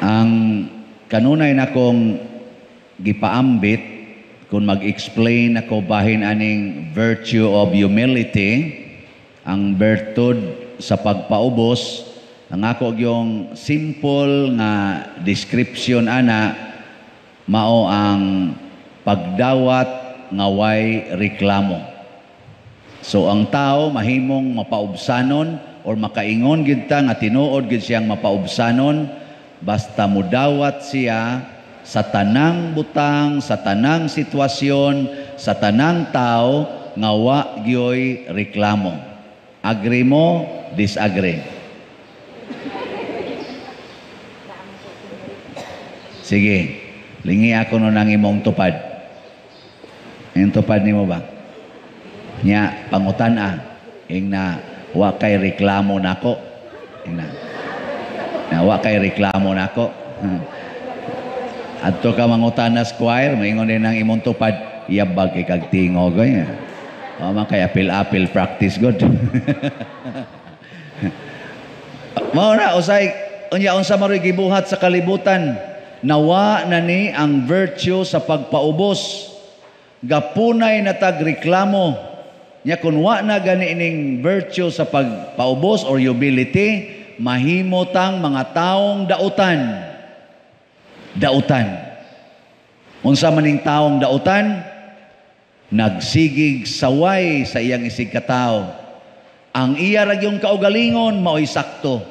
Ang kanunay na kong gipaambit kung mag-explain ako bahin aning virtue of humility, ang bertud sa pagpaubos, ang ako yung simple nga description ana mao ang pagdawat nga way reklamo. So ang tao mahimong mapaubsanon or makaingon gid ta nga tinuod gid siyang mapaubsanon basta mudawat siya sa tanang butang, sa tanang sitwasyon, sa tanang tao nga wa gyoy reklamo. Agree mo, disagree. Sige, lingi ako no nang imong tupad. Yung tupad nimo ba? Nya pangutan-a ing na wa kay reklamo nako. Ing na wa kay reklamo nako. Adto ka mangutana sa choir, maingon din ang imong tupad, iyabag kay kag tingog ay. O man kay apil-apil practice god. Mao na usay unya unsa maroy gibuhat sa kalibutan, nawa na ni ang virtue sa pagpaubos. Gapunay na tagreklamo. Nya kun wa na gani ining virtue sa pagpaubos or humility, mahimotang mga taong dautan. Dautan. Unsa maning taong dautan? Nagsigig saway sa iyang isig katao. Ang iya ra gyung kaugalingon mao'y sakto.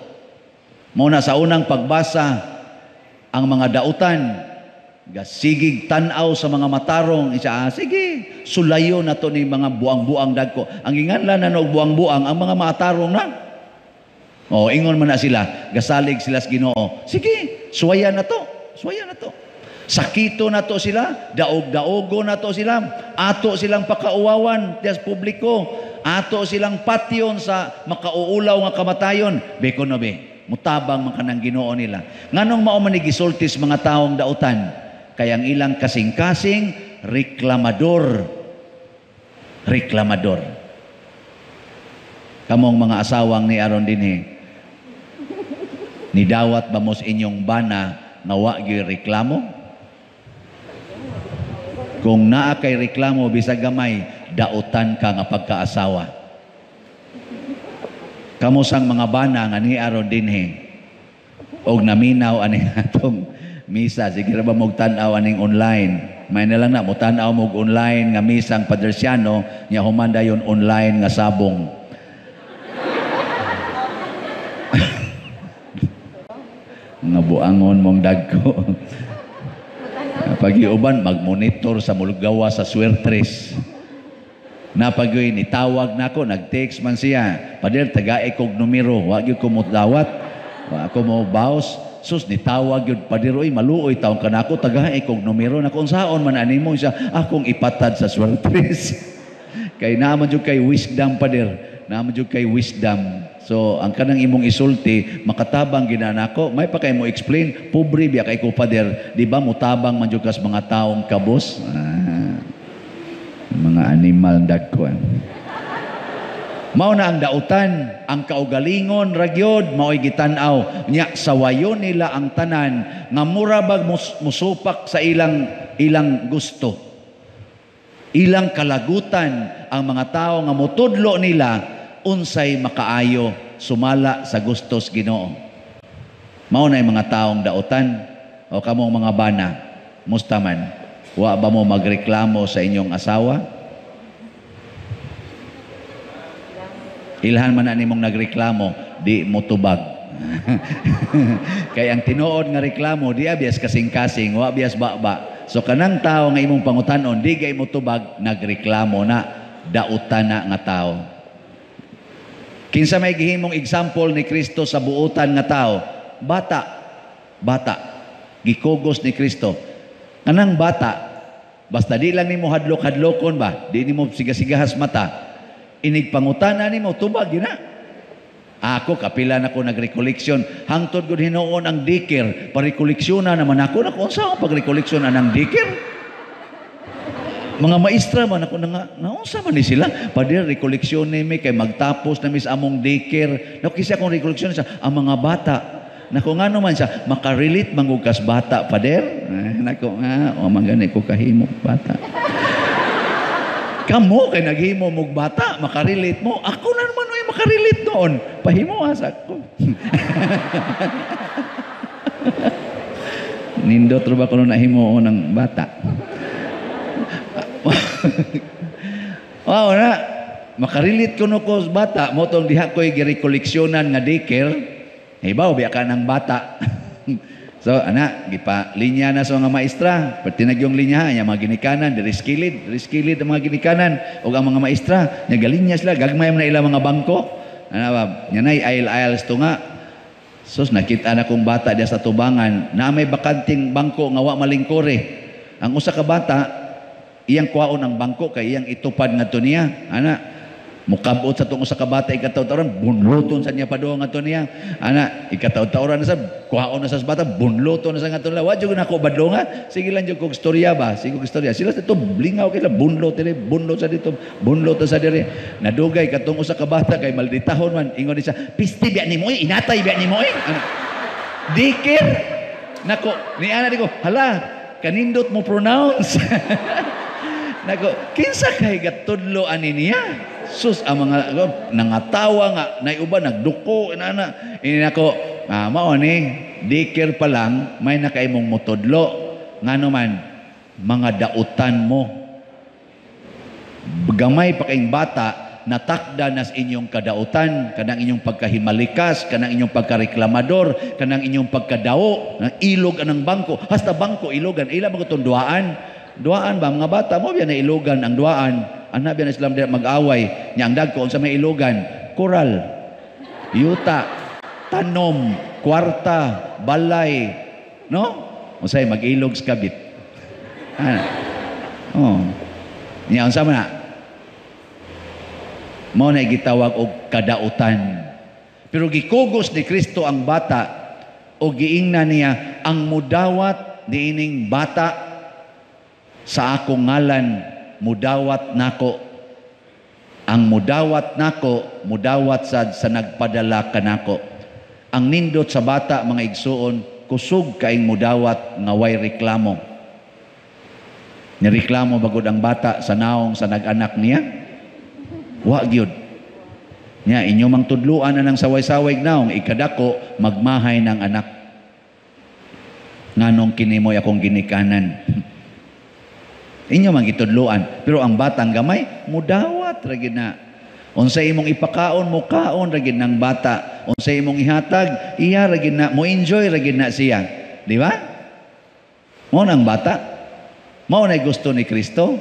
Mao na sa unang pagbasa, ang mga dautan gasigig tan-aw sa mga matarong isa, sige, sulayo na to ni mga buang-buang dagko. Ang inganlan na og buang-buang ang mga matarong na. O ingon man na sila, gasalig sila sa Ginoo. Sige, suwaya na to. Suwaya na to. Sakito na to sila, daog-daogo na to sila, ato silang pakauwawan sa publiko, ato silang patyon sa makauulaw nga kamatayon. Beko no be, mutabang man kanang Ginoo nila. Nganong mao man gisultis mga taong dautan? Kaya ang ilang kasing-kasing reklamador. Reklamador. Kamong mga asawang ni aron dinhi, nidawat ba mo sa inyong bana nga wa gyud reklamo? Kung naa kay reklamo bisag gamay, dautan ka nga pagkaasawa. Kamo sang mga bana nga ni aron dinhi og naminaw ani atong misa, sige ra ba mog tan-aw aning online? May na lang na mo tan-aw mog online nga misang Padresiano, nya human dayon online nga sabong. Nga buangon mong dagko. Pag-iuban, mag-monitor sa mulgawa sa swertres. Napag-iuban, nitawag na ako, nag-text man siya. Pader, taga-e kong numero, wag yung kumutdawat. Ako mo baos, sus, nitawag yun. Pader, oy, maluoy, taong ka na ako, taga-e kong numero. Na kung saan man animo siya, akong ipatad sa swertres. Kay naman yung kay wisdom, pader. Naman yung kay wisdom. So, ang kanang imong isulti, makatabang ginanako, may pa kayo mo explain, pobre biya kay ko pader, di ba mutabang man jud kas mga taong kabos? Mga animal dagkuan. Mao na ang dautan, ang kaugalingon ragyod mao'y gitan-aw, nya sawayon nila ang tanan nga mura bag musupak sa ilang gusto. Ilang kalagutan ang mga tao nga mutudlo nila unsay makaayo sumala sa gustos Ginoo. Mao na mga taong dautan o kamong mga bana, musta man, wa ba mo magreklamo sa inyong asawa? Ilhan man na nimong nagreklamo, di mo tubag. Kaya ang tinuod nga reklamo, di abiyas kasing-kasing, wa abiyas ba-ba. So kanang tao nga imong pangutanon, di gay mo tubag, nagreklamo na, dautan na nga tao. Kinsa may gihimong example ni Kristo sa buutan nga tao? Bata. Gikugos ni Kristo. Kanang bata, basta di lang nimo hadlok-hadlokon ba? Di nimo sigasigahas mata. Inig pangutana nimo, tubag yun na. Ako, kapila na ko nag-recollection. Hangtod ko hinoon ang dikir. Parikoleksyonan naman ako. Nakunsa ako pag-recollectionan ang dikir? Mga maestra man ako nga, naunsa man ni sila? Padir, rekoleksyon ni may kay magtapos na mis among daycare. Nakisi akong rekoleksyon sa ang mga bata. Nako nga naman siya, makarelate mangugas bata, pader. Nako nga, o magani ko kahimo, bata. Kamo kay naghimo mog bata, makarelate mo. Ako na naman ay makarelate noon. Pahimo asak ko. Nindot ro ba kuno nahimo ng bata? Wow na. Makarelate ko no ko bata, mo tong diha ko'y girekoleksyonan nga daycare. Ibaw biya ka ng bata. So, ana, linya na sa mga maestra. Pati nagyong linya, yung mga ginikanan, diriskilid ang mga ginikanan. O ang mga maestra, nagalinya sila, gagmay na ilang mga bangko. Ano ba, yan ay aisle-aisles to nga. Sus, nakita na kong bata diya sa tubangan, na may bakanting bangko, nga wa malingkore. Ang usa ka bata, iyang kuwaon ang bangko, kay iyang itupad nga to niya. Ana, mukabot sa itong usa ka bata, ikataw-tauran, bunluton sa niya pa doon nga to niya. Ana, ikataw-tauran na sa, kuhaon na sa bata, bunluton na sa nga to nila. Wadyo na ako badlo nga. Sige lang yung kong storya ba? Sige kong storya. Sila ito, blingaw kila, bunlot sa dito, bunlot sa diri. Nadugay, katong usa ka bata, kay malditahon man, ingon niya, pisti biya ni mo, inatay biya ni mo. Dikir. Nako, ni ana di ko, hala, kanindot mo pronounce. Nako, kinsa kay gatudlo ani niya? Sus, ang mga nangatawa nga, naiuba, nagduko, inana. Ini nako, mao ni, dikir pa lang, may nakaimong mutudlo. Nga naman, mga dautan mo. Gamay pa kayong bata, natakda nas inyong kadautan, kanang inyong pagkahimalikas, kanang inyong pagkareklamador, kanang inyong pagkadao, ilog anang bangko. Hasta bangko, ilogan. Ila mga itong duaan. Duaan ba? Mga bata mo, biya na ilogan ang duaan. Anak biya na Islam mag-away. Niya ang dagko, sa may ilogan, koral, yuta, tanom, kwarta, balay. No? O say, mag-ilog sa kabit. Oh. Niya, ang sama na. Mo na gitawag og kadautan. Pero gikugos ni Kristo ang bata o giingna niya ang mudawat niining bata sa akong ngalan, mudawat nako. Ang mudawat nako, mudawat sa nagpadala kanako. Ang nindot sa bata, mga igsuon, kusog kaing mudawat nga way reklamo. Nireklamo bagod ang bata sa naong sa nag-anak niya? Wa gyud. Nya inyo mang tudluan anang saway-saway naong ikadako magmahay ng anak. Nganong kinimoy akong ginikanan. Inyo mang gitudluan, pero ang batang gamay mudawat ra gid na. Unsay imong ipakaon mo kaon ra gid ng bata. Unsay imong ihatag iya ra gid na, mo enjoy ra gid na siya. Di ba? Mao nang bata. Mao na gusto ni Kristo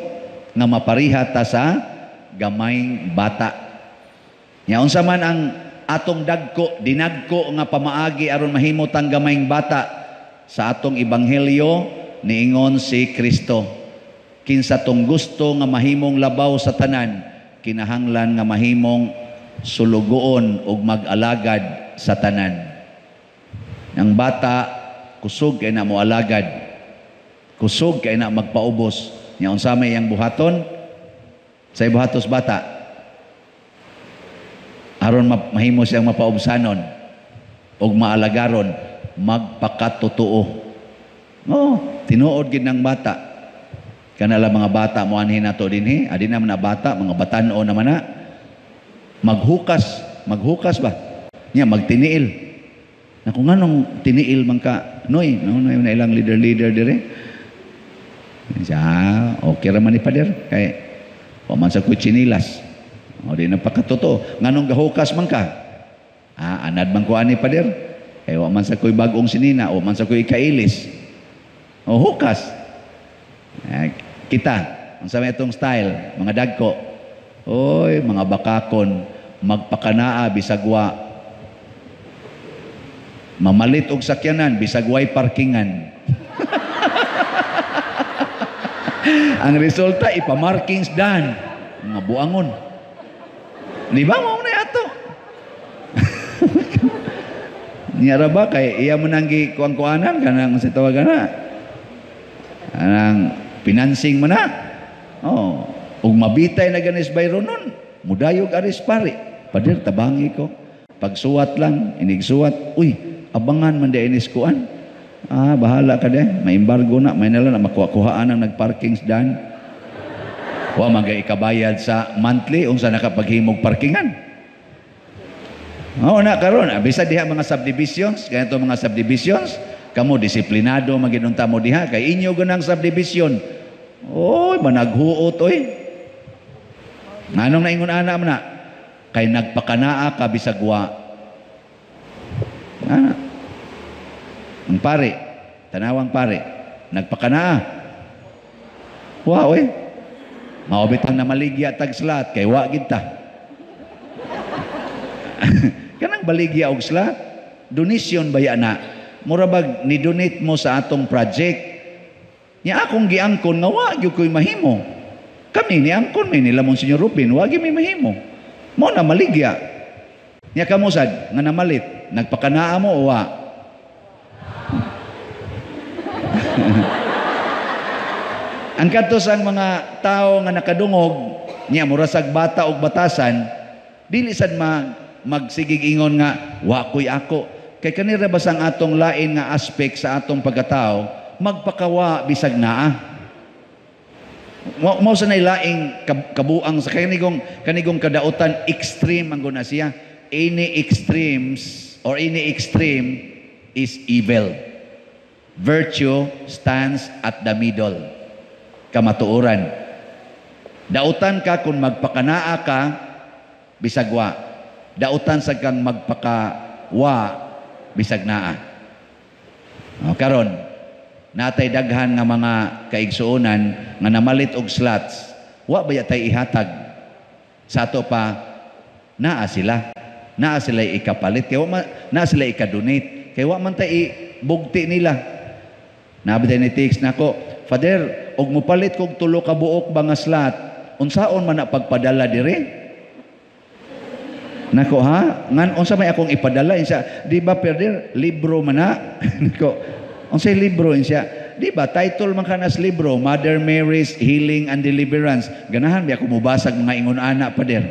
nga mapariha ta sa gamayng bata. Nya unsa man ang atong dagko, dinagko nga pamaagi aron mahimo tang gamayng bata sa atong ebanghelyo niingon si Kristo. Kinsa tong gusto nga mahimong labaw sa tanan, kinahanglan nga mahimong sulugoon ug mag-alagad sa tanan. Ang bata kusog kay na mo alagad. Kusog kay na magpaubos. Nya unsa may iyang buhaton? Sa buhatos bata aron mahimo siyang mapaubsanon ug maalagaron, magpakatotoo. Oh, tinuod gid ng bata. Kanala mga bata mo anhin nato dinhi, adi naman na bata, mga batan-o naman na. Maghukas ba? Nya magtiniil. Na kung anong tiniil man ka, noy na ilang leader dire. Siya, okay ra man ni pader kay paman sa kutsinilas. O di napakatotoo. Nganong gahukas man ka? Anad man ko ani pader. Kay wa man sa koy bagong sinina o man sa koy ikailis. O hukas. Kita, ang sabi itong style, mga dagko, oy, mga bakakon, magpakanaa, bisagwa, mamalit og sakyanan, bisagway parkingan. Ang resulta, ipamarkings dan, mga buangon. Di ba mo na ato? Niyara ba, kay iya mo nanggi kuang-kuanan, kanang sa tawagan na. Anang financing mo na. Oh, ug mabitay na ganis bayro nun, mudayog aris pare. Pader tabangi ko. Pagsuwat lang, inigsuwat, uy, abangan man di inis kuan. Bahala ka de, may embargo na, may nala na makuha-kuhaan ang nagparking dan. Wa magay ikabayad sa monthly unsa nakapaghimog parkingan. Na karon, bisa diha mga subdivisions, kaya ito mga subdivisions, kamo disiplinado maginunta mo diha kay inyo ganang subdivision. Oy, managhuot oy. Nganong naingon ana man na? Kay nagpakanaa ka bisag wa. Ang pare, tanawang pare, nagpakanaa. Wow eh. Maobitang na maligya tag slat kay wa gid ta. Kanang baligya og slat, donation baya na. Mura bag ni donate mo sa atong project. Nya akong giangkon nga wa gyud koy mahimo. Kami ni angkon may nilamon Senyor Ruben, wa gyud may mahimo. Mo na maligya. Nya kamo sad nga namalit, nagpakanaa mo o wa? Ang kadtos ang mga tao nga nakadungog niya murasag bata og batasan dili sad magsigig ingon nga wa koy ako kay kanira basang atong lain nga aspect sa atong pagkatao magpakawa bisag naa mo sa nay laing kabuang sa kanigong kadautan extreme ang guna siya any extremes or any extreme is evil. Virtue stands at the middle. Kamatuoran. Dautan ka kung magpakanaa ka, bisag wa. Dautan sa kang magpakawa, bisag naa. Karon, natay daghan nga mga kaigsuonan nga namalit og slots. Wa ba yatay ihatag? Sa ato pa, naa sila. Naa sila ikapalit. Kaya naa sila ikadonate. Kaya wa man tay bugti nila. Nabitay ni text nako, Father, og mupalit kog 3 ka buok ba nga slot, unsaon man na pagpadala dire? Nako ha, ngan unsa may akong ipadala insya, di ba perder libro man na? Nako, unsay libro insya? Di ba title man kanas libro, Mother Mary's Healing and Deliverance. Ganahan bi ako mubasag mga ingon ana pader.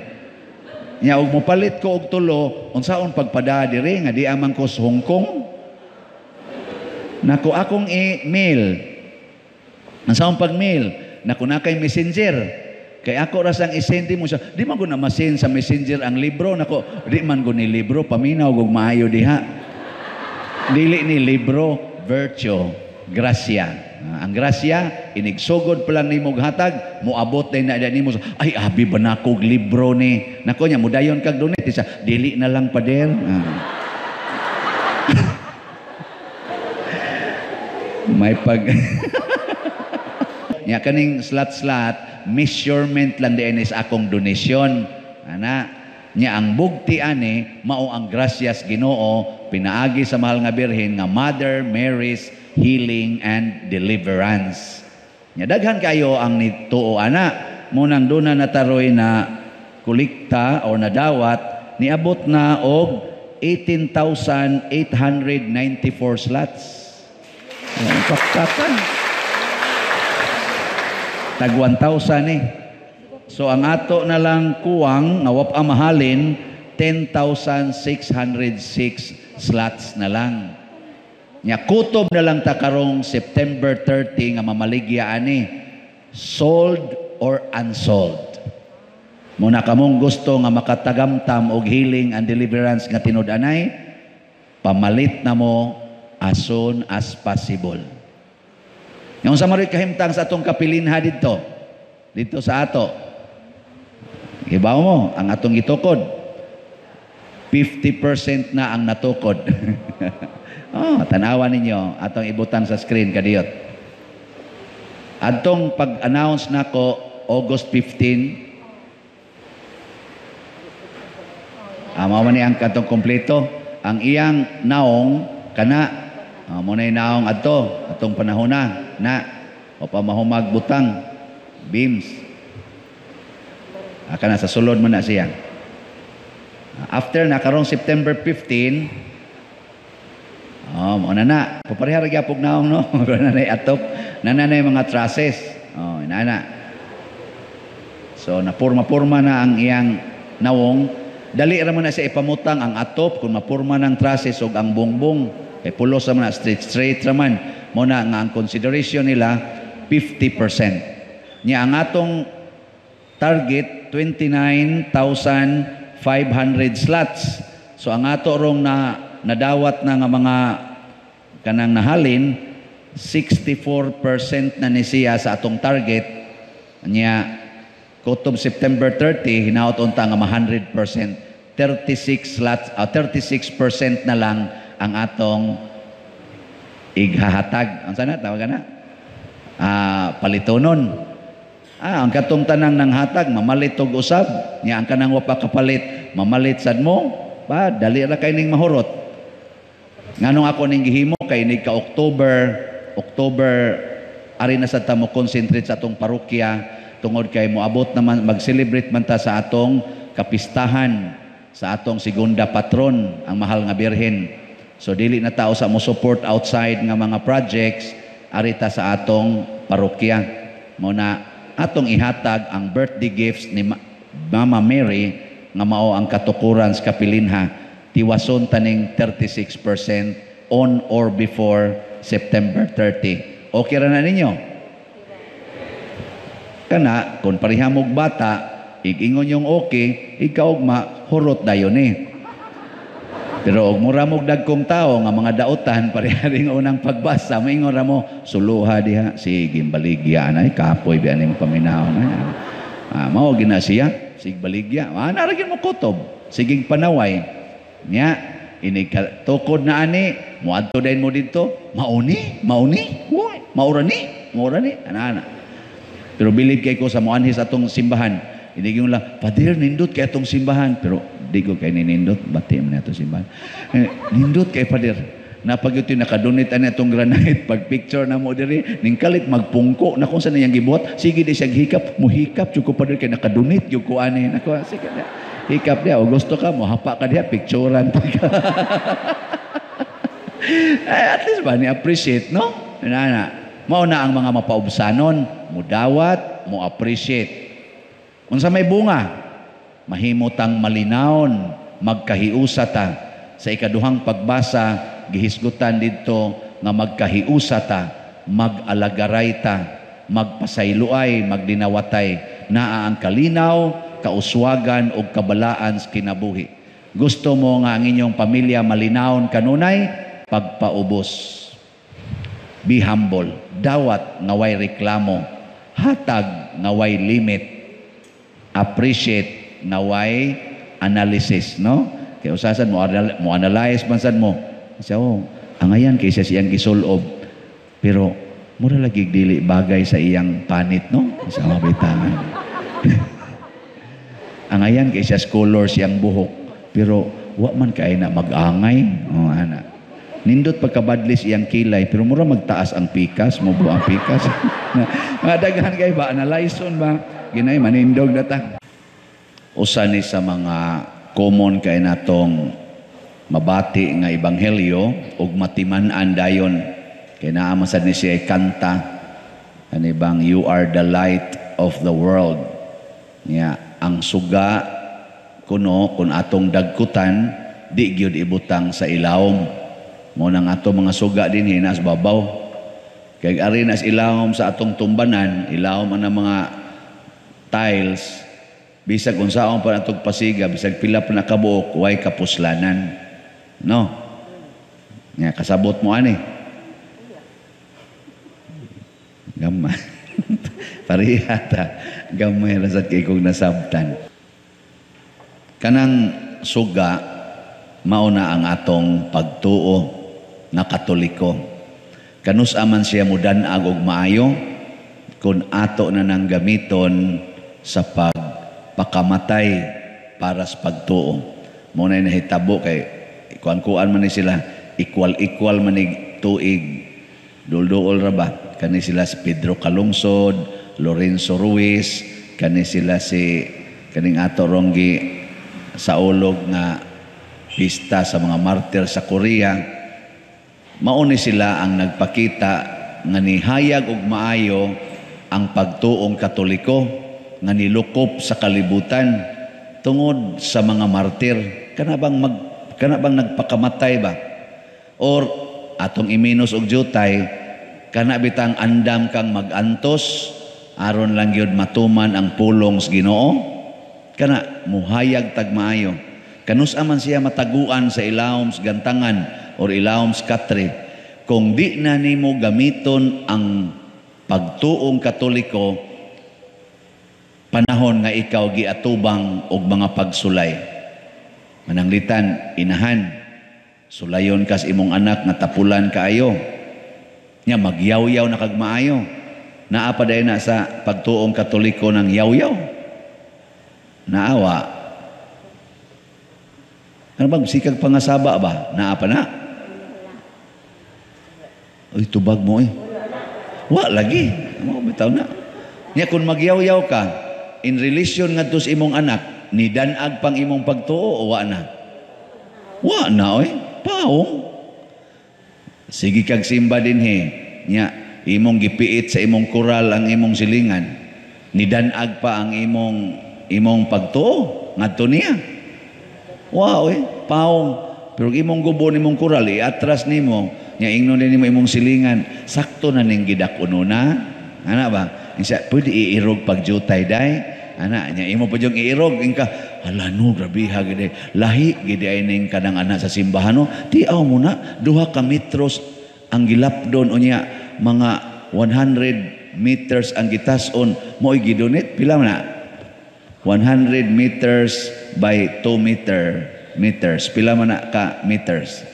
Nya og mupalit ko og 3, unsaon pagpadala dire nga di amang ko sa Hong Kong? Nako akong i-mail. Ang saan pag-mail? Nako na kay messenger. Kay ako rasang isenti mo siya. Di man ko na masin sa messenger ang libro. Nako, di man ko ni libro. Paminaw kong maayo diha. Dili ni libro, virtue, gracia. Ang gracia, inigsugod pa lang ni mong hatag, muabot na ni mo. Ay, abi ba na kong libro ni? Nako niya, mudayon kag donate. Isa, dili na lang pader. May pag nya kaning slat measurement lang diin is akong donation ana nya ang bugti ani mao ang gracias Ginoo pinaagi sa mahal nga birhen nga Mother Mary's Healing and Deliverance. Nya daghan kayo ang nituo ana mo nang duna nataroy na kolekta o nadawat niabot na og 18,894 slots. Paktakan. Tag 1,000 eh. So ang ato na lang kuwang nga wap mahalin 10,606 slots na lang. Nya kutob na lang ta karong September 30 nga mamaligya ani sold or unsold. Muna kamong gusto nga makatagamtam og healing and deliverance nga tinud-anay, pamalit na mo as soon as possible. Yung sa maro'y kahimtang sa atong kapilinha dito sa ato. Ibaw mo, ang atong itukod. 50% na ang natukod. Tanawan ninyo, atong ibutan sa screen kadiyot. Atong pag-announce nako August 15, mao man ni ang katong kompleto. Ang iyang naong kana munay naong atong panahon na o pamahumag butang beams kana sa sulod man na siya after na karong September 15 mo na papareha ra gyapon naong no nanay atop nanay mga trusses inana so napurma-purma na ang iyang nawong Dali ra man na siya ipamutang ang atop kung mapurma ng trases ug ang bongbong kay pulos ra man na straight ra man mo na nga ang consideration nila 50%. Nya ang atong target 29,500 slots. So ang ato rong nadawat na nga mga kanang nahalin 64% na ni siya sa atong target. Nya kutob September 30 hinaot unta nga 100%. 36 slots 36% na lang ang atong ighahatag. Ang sana tawag na? Palitonon. Ang katong tanang ng hatag mamalit og usab. Nya ang kanang wa pa kapalit mamalit sad mo. Ba dali ra kay ning mahurot. Nganong ako ning gihimo kay nig ka October ari na sad ta mo concentrate sa atong parokya tungod kay moabot naman mag-celebrate man ta sa atong kapistahan sa atong segunda patron ang mahal nga Birhen. So dili na tao sa mo support outside nga mga projects arita sa atong parokya. Mao na atong ihatag ang birthday gifts ni Mama Mary nga mao ang katukuran sa kapilinha tiwason taning 36% on or before September 30. Okay ra na ninyo? Kana kung parihamog bata igingon yung okay ikaw hurot dayon Pero og mura mog dagkong tao nga mga dautan pareharing unang pagbasa maingon ra mo suluha diha sige baligya anay kapoy biani mo paminahon mao gina siya sig baligya ana ra gyud mo kutob sigig panaway nya ini tukod na ani moadto dayon mo didto mauni maura ni ana pero bilib kay ko sa moanhis atong simbahan hindi yung lang pader nindot kay atong simbahan pero di ko kay ninindot bati man ato simbahan nindot kay pader napagyuti nakadonate ani atong granite pag picture na mo diri ning kalit magpungko na kung saan niyang gibuhat sige di siya hikap muhikap jud ko pader kay nakadonate jud ko ani nako sige na hikap dia o gusto ka mo hapa ka diha picturean pa ka at least ba ni appreciate no na mao na ang mga mapaubsanon mudawat mo appreciate unsa may bunga mahimutang malinawon magkahiusa ta sa ikaduhang pagbasa gihisgutan didto nga magkahiusa ta mag-alagaray ta magpasayloay magdinawatay naa ang kalinaw kauswagan ug kabalaan sa kinabuhi gusto mo nga ang inyong pamilya malinawon kanunay pagpaubos be humble dawat nga way reklamo hatag nga way limit appreciate na way analysis no kay usasan mo analyze man sad mo siya angayan kay siya siyang gisulob pero mura lagi dili bagay sa iyang panit no sa mabitangan angayan kay siya scholar siyang buhok pero wa man kay na mag-angay ana nindot pagkabadlis iyang kilay pero mura magtaas ang pikas mo ang pikas mga daghan kay ba analyze ba ginay manindog data usa ni sa mga common kay natong mabati nga ebanghelyo ug matiman-an dayon kay naa masad ni siya kanta ani bang you are the light of the world nya ang suga kuno kun atong dagkutan di gyud ibutang sa ilawom mo nang ato mga suga din hinas babaw kay ari nas ilawom sa atong tumbanan ilawom ang mga tiles bisag unsaon pa natong pasiga bisag pila pa nakabuok way kapuslanan no nya kasabot mo ani gamay parihata gamay ra sad kay kog nasabtan kanang suga mao na ang atong pagtuo na Katoliko kanus aman siya mudan-ag og maayo kun ato na nang gamiton sa pagpakamatay para sa pagtuo. Muna nahitabo kay kuan-kuan man ni sila equal man ni tuig. Dul-duol ra ba? Kani sila si Pedro Calungsod, Lorenzo Ruiz, kani sila si kaning ato ronggi sa ulog nga pista sa mga martir sa Korea. Mauni sila ang nagpakita nga nihayag og maayo ang pagtuong Katoliko nga nilukop sa kalibutan tungod sa mga martir. Kana bang nagpakamatay ba? Or atong iminos og jutay, kana bitang andam kang magantos aron lang gyud matuman ang pulong sa Ginoo? Kana muhayag tagmaayo. Kanus-a man siya mataguan sa ilawom sa gantangan or ilawom sa katre. Kung di na nimo gamiton ang pagtuong Katoliko, panahon nga ikaw giatubang og mga pagsulay. Mananglitan, inahan, sulayon kas imong anak nga tapulan kaayo. Nya magyaw-yaw na kag maayo. Naa pa day na sa pagtuong Katoliko ng yaw-yaw. Naawa. Ano bang sikag pangasaba ba? Naa pa na? Uy, tubag mo eh. Wa lagi. Mo bitaw na. Nya kung magyaw-yaw ka, in relation nga sa imong anak, ni danag pang imong pagtuo o wa na? Wa na oy, paong. Sige kag simba din he. Nya imong gipiit sa imong koral ang imong silingan. Ni danag pa ang imong pagtuo ngadto niya. Wa oy, paong. Pero imong gubo nimong koral iatras nimo, nya ingnon nimo imong silingan, sakto na ning gidak-ununa. Ana ba? Isa pwede iirog pagjutay day. Ana nya imo pa jung iirog ingka hala no grabe ha gid lahi gid ay ning kanang ana sa simbahan no. Tiaw mo na 2 ka metros ang gilapdon unya mga 100 meters ang gitason mo gidonit pila man na 100 meters by 2 meters pila man na ka meters.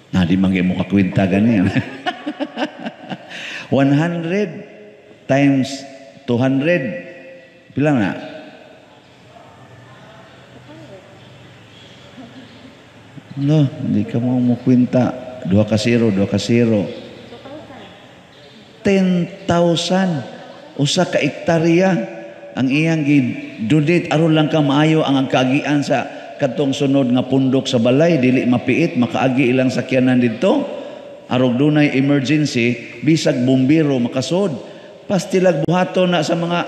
Na di man mo kakwenta gani. 100 times 200 pila na? No, hindi ka mo kwenta. 2 ka 0, 2 ka 0. 10,000 usa ka ektarya ang iyang gidudit aron lang ka maayo ang kagian sa katong sunod nga pundok sa balay dili mapiit makaagi ilang sakyanan didto. Arog dunay emergency, bisag bumbiro makasod. Pastilag buhaton na sa mga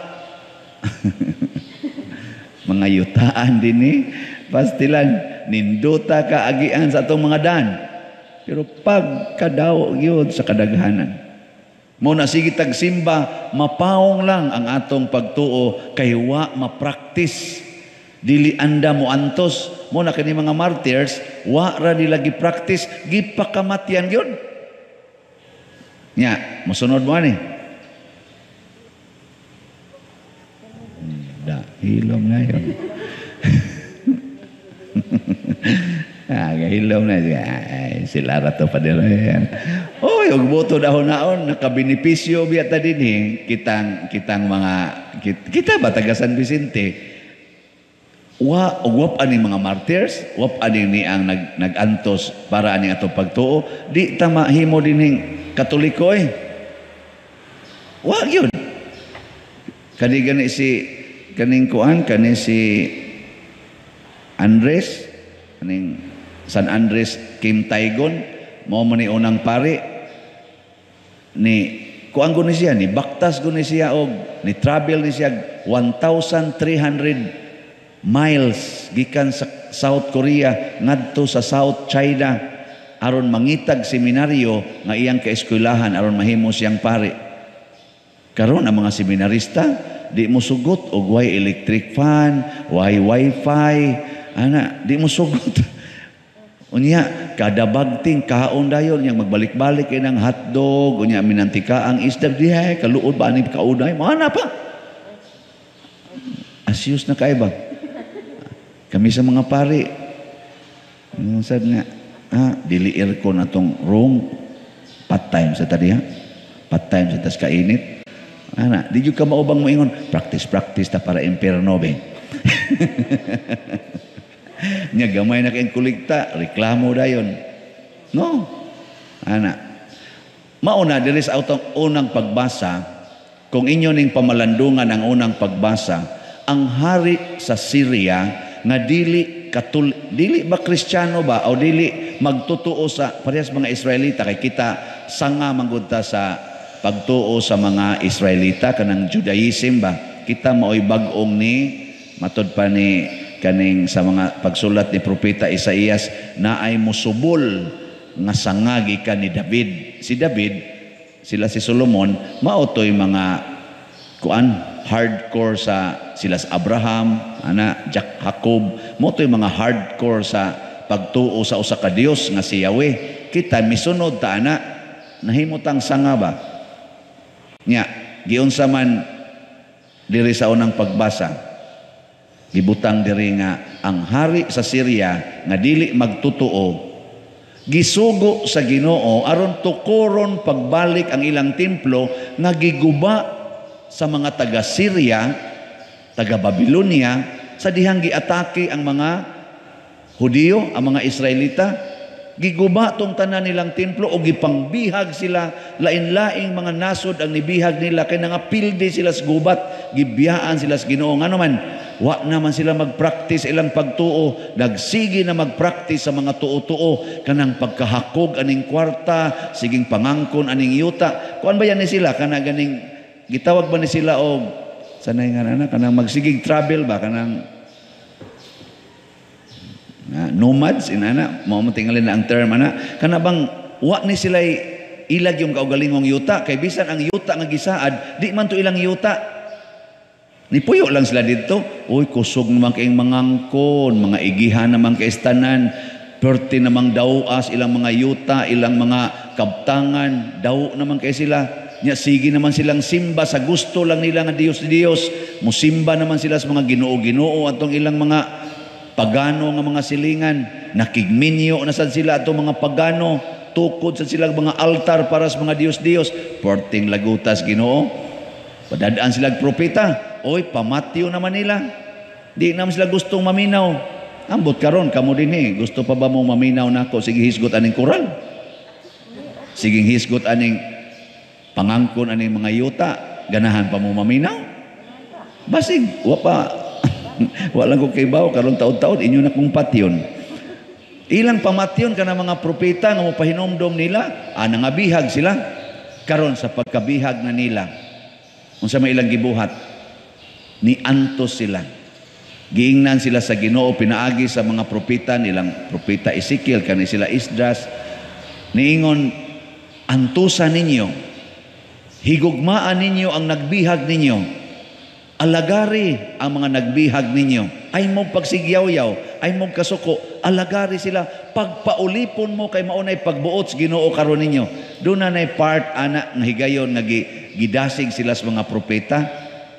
mga yutaan din eh. Pastilan, ninduta ka agian sa atong mga daan. Pero pagkadaw yun sa kadaghanan. Muna sige tagsimba, mapaong lang ang atong pagtuo kay wa mapraktis. Dili anda mo antos. Muna kani mga martyrs, wa ra nila gi-practice, gipakamatyan yun. Nya, musunod mo ani. Hilom na yun. Hilom na siya. Ay, sila rato pa nila yan. Oy, og boto dahon-naon, nakabenepisyo biyata din eh. Kitang mga, kita ba taga San Vicente? Wap ani mga martyrs, wap ani ni ang nagantos para ani ato pagtuo. Di ta mahimo dinhing Katoliko eh. Wa yun. Kani gani kaning kuan kani si Andres kaning San Andres Kim Taygon mao man ni unang pari ni kuan guni siya ni baktas guni siya og ni travel ni siya 1,300 miles gikan sa South Korea ngadto sa South China aron mangitag seminaryo nga iyang kaeskwelahan aron mahimo siyang pari. Karon ang mga seminarista di mo sugot og way electric fan, way wifi, ana di mo sugot. Unya kada bagting kaon dayon yang magbalik-balik kay nang hotdog, unya minantika ang isda dihay kaluod ba ani kaunay, mana pa? Asyos na kay ba? Kami sa mga pari. Sad nga diliir ko na tong room part time sa tadi ha. Part time sa tas kainit. Ana, di jud ka maubang mo ingon, practice ta para impierno be. Nya gamay na kay kuligta, reklamo dayon. No. Ana. Mauna diri sa unang pagbasa, kung inyo ning pamalandungan ang unang pagbasa, ang hari sa Syria nga dili ba Kristiyano ba o dili magtutuo sa parehas mga Israelita kay kita sanga manggod ta sa pagtuo sa mga Israelita kanang Judaism ba kita maoy bag-ong ni matod pa ni kaning sa mga pagsulat ni propeta Isaías na ay musubol nga sangag ikan ni David. Si David, sila si Solomon, maotoy mga kuan hardcore sila sa Abraham, Jacob, maotoy mga hardcore sa pagtuo sa usa ka Dios nga si Yahweh. Kita misunod ta ana, nahimutang sanga ba? Nya, giunsa man diri sa unang pagbasa, gibutang diri nga ang hari sa Syria nga dili magtutuo gisugo sa Ginoo aron tukuron pagbalik ang ilang templo nga giguba sa mga taga Syria, taga Babylonia sa dihang giatake ang mga Hudiyo, ang mga Israelita. Giguba tong tanan nilang templo o gipangbihag sila, lain-laing mga nasod ang nibihag nila kay nangapildi sila sa gubat, gibiyaan sila sa Ginoo. Nga naman, wa naman sila magpractice ilang pagtuo, nagsigi na magpractice sa mga tuo-tuo, kanang pagkahakog aning kwarta, siging pangangkon aning yuta. Kuan ba yan ni sila? Kana ganing, gitawag ba ni sila o, sanay nga na, kanang magsigig travel ba, kanang nomads inana mao mo tingalin na ang term kana bang wa ni sila ilag yung kaugalingong yuta kay bisan ang yuta nga gisaad di man to ilang yuta ni puyo lang sila dito. Uy, kusog naman kayong mangangkon, mga igihan naman kay istanan, perti namang dawas ilang mga yuta, ilang mga kabtangan, daw naman kay sila. Nya sige naman silang simba sa gusto lang nila nga Dios musimba naman sila sa mga Ginoo atong ilang mga pagano nga mga silingan, nakigminyo na sad sila atong mga pagano, tukod sa silang mga altar para sa mga Dios, porting lagutas Ginoo. Padadaan sila propeta, oy pamatyo naman nila. Di naman sila gustong maminaw. Ambot karon kamo dinhi, gusto pa ba mo maminaw nako? Sige hisgot aning koral. Sige hisgot aning pangangkon aning mga yuta, ganahan pa mo maminaw? Basig, wa pa walang ko kay bawo karon taon-taon inyo na kong patyon. Ilang pamatyon kana mga propeta nga mopahinomdom nila, nangabihag sila. Karon sa pagkabihag na nila, unsa may ilang gibuhat, ni antos sila. Giingnan sila sa Ginoo, pinaagi sa mga propeta nilang propeta Ezekiel, kani sila Esdras, niingon, antusan ninyo, higugmaan ninyo ang nagbihag ninyo, alagari ang mga nagbihag ninyo, ay mong pagsigyaw-yaw, ay mong kasuko, alagari sila, pagpaulipon mo kay maunay pagbuot sa Ginoo karon ninyo. Doon na part ana nga higayon nga gidasig sila sa mga propeta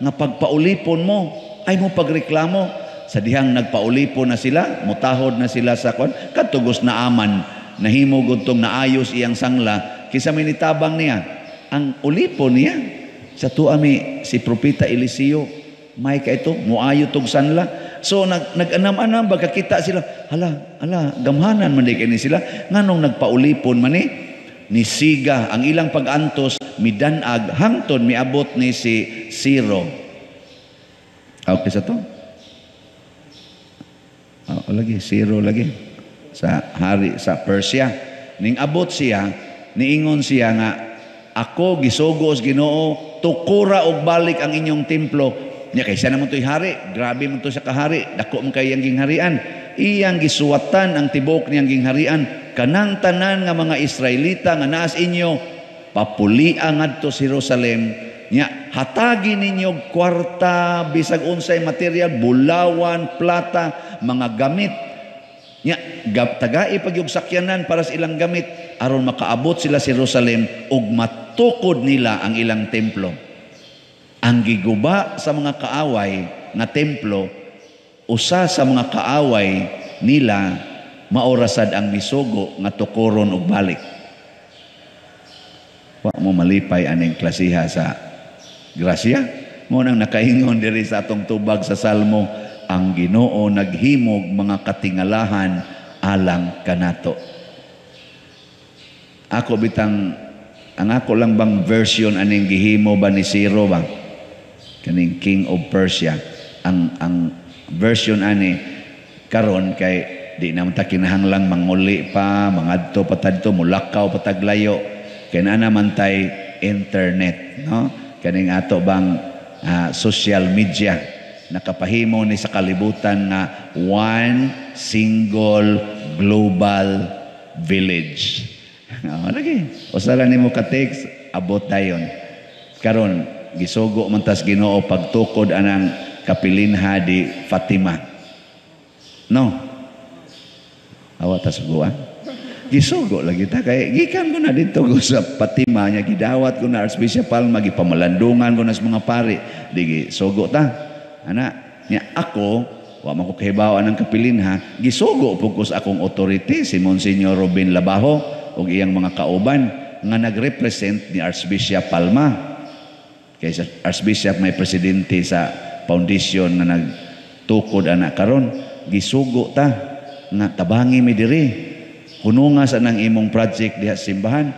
nga pagpaulipon mo ay mo pagreklamo sa dihang nagpaulipon na sila, mutahod na sila sa kon katugos na aman, nahimo gud tong naayos iyang sangla kisa minitabang niya ang ulipon niya. Sa tuami si propeta Eliseo, may ka ito, muayo tog sanla. So nag-anam-anam, baga kita sila, hala, gamhanan man di kini sila, nganong nagpaulipon man ni siga, ang ilang pag-antos, midanag, hangton, miabot ni si Siro. Okay sa to? Lagi, Siro lagi. Sa hari, sa Persia. Ning abot siya, niingon siya nga, ako gisugos Ginoo, tukura og balik ang inyong templo. Nya kay siya naman to'y hari, grabe man to sa kahari, dako man kay iyang gingharian. Iyang gisuwatan ang tibok niyang gingharian, kanang tanan nga mga Israelita nga naas inyo, papulian ngadto sa Jerusalem. Nya hatagi ninyo kwarta, bisag unsay material, bulawan, plata, mga gamit. Nya tagai pag yung sakyanan para sa ilang gamit aron makaabot sila sa Jerusalem ug matukod nila ang ilang templo. Ang giguba sa mga kaaway nga templo, usa sa mga kaaway nila maorasad ang misugo nga tukuron og balik. Wa mo malipay aning klasiha sa grasya. Mo nang nakaingon diri sa atong tubag sa Salmo, ang Ginoo naghimog mga katingalahan alang kanato. Ako bitang, ang ako lang bang version aning gihimo ba ni Ciro ba? Kaning King of Persia. Ang version ani karon kay di naman ta kinahanglang manguli pa, mangadto patadto, mulakaw pataglayo. Kay na naman tay internet, no? Kaning ato bang social media. nakapahimo ni sa kalibutan nga one single global village. Lagi, usalan nimo ka text abot dayon. Karon gisugo man tas Ginoo pagtukod anang kapilinha di Fatima. No. Awa ta suguan. Gisugo lagi ta kay gikan ko na dito ko sa Fatima nya gidawat ko na Archbishop Palma gipamalandungan ko na sa mga pari. Di sugo ta. Ana nya ako wa man ko kahibaw anang kapilinha gisugo pug ko sa akong authority si Monsignor Robin Labajo ug iyang mga kauban nga nagrepresent ni Archbishop Palma. Kay Archbishop may presidente sa foundation na nagtukod ana karon gisugo ta nga tabangi mi diri hununga sa nang imong project diha sa simbahan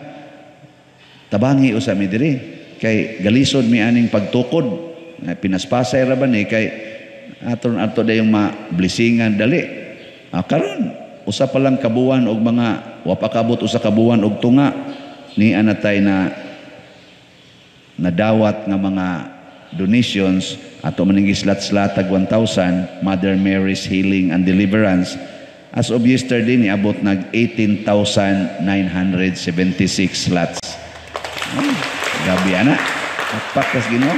tabangi usa mi diri kay galisod mi aning pagtukod nga pinaspasay ra ba ni kay aton dayong ma-blessingan dali karon usa pa lang kabuan og mga wa pa kabot usa ka buwan og tunga ni anatay na nadawat nga mga donations ato maning gislat-slat tag 1,000 Mother Mary's Healing and Deliverance. As of yesterday niabot nag 18,976 slots. Gabi ana. Pakas Ginoo.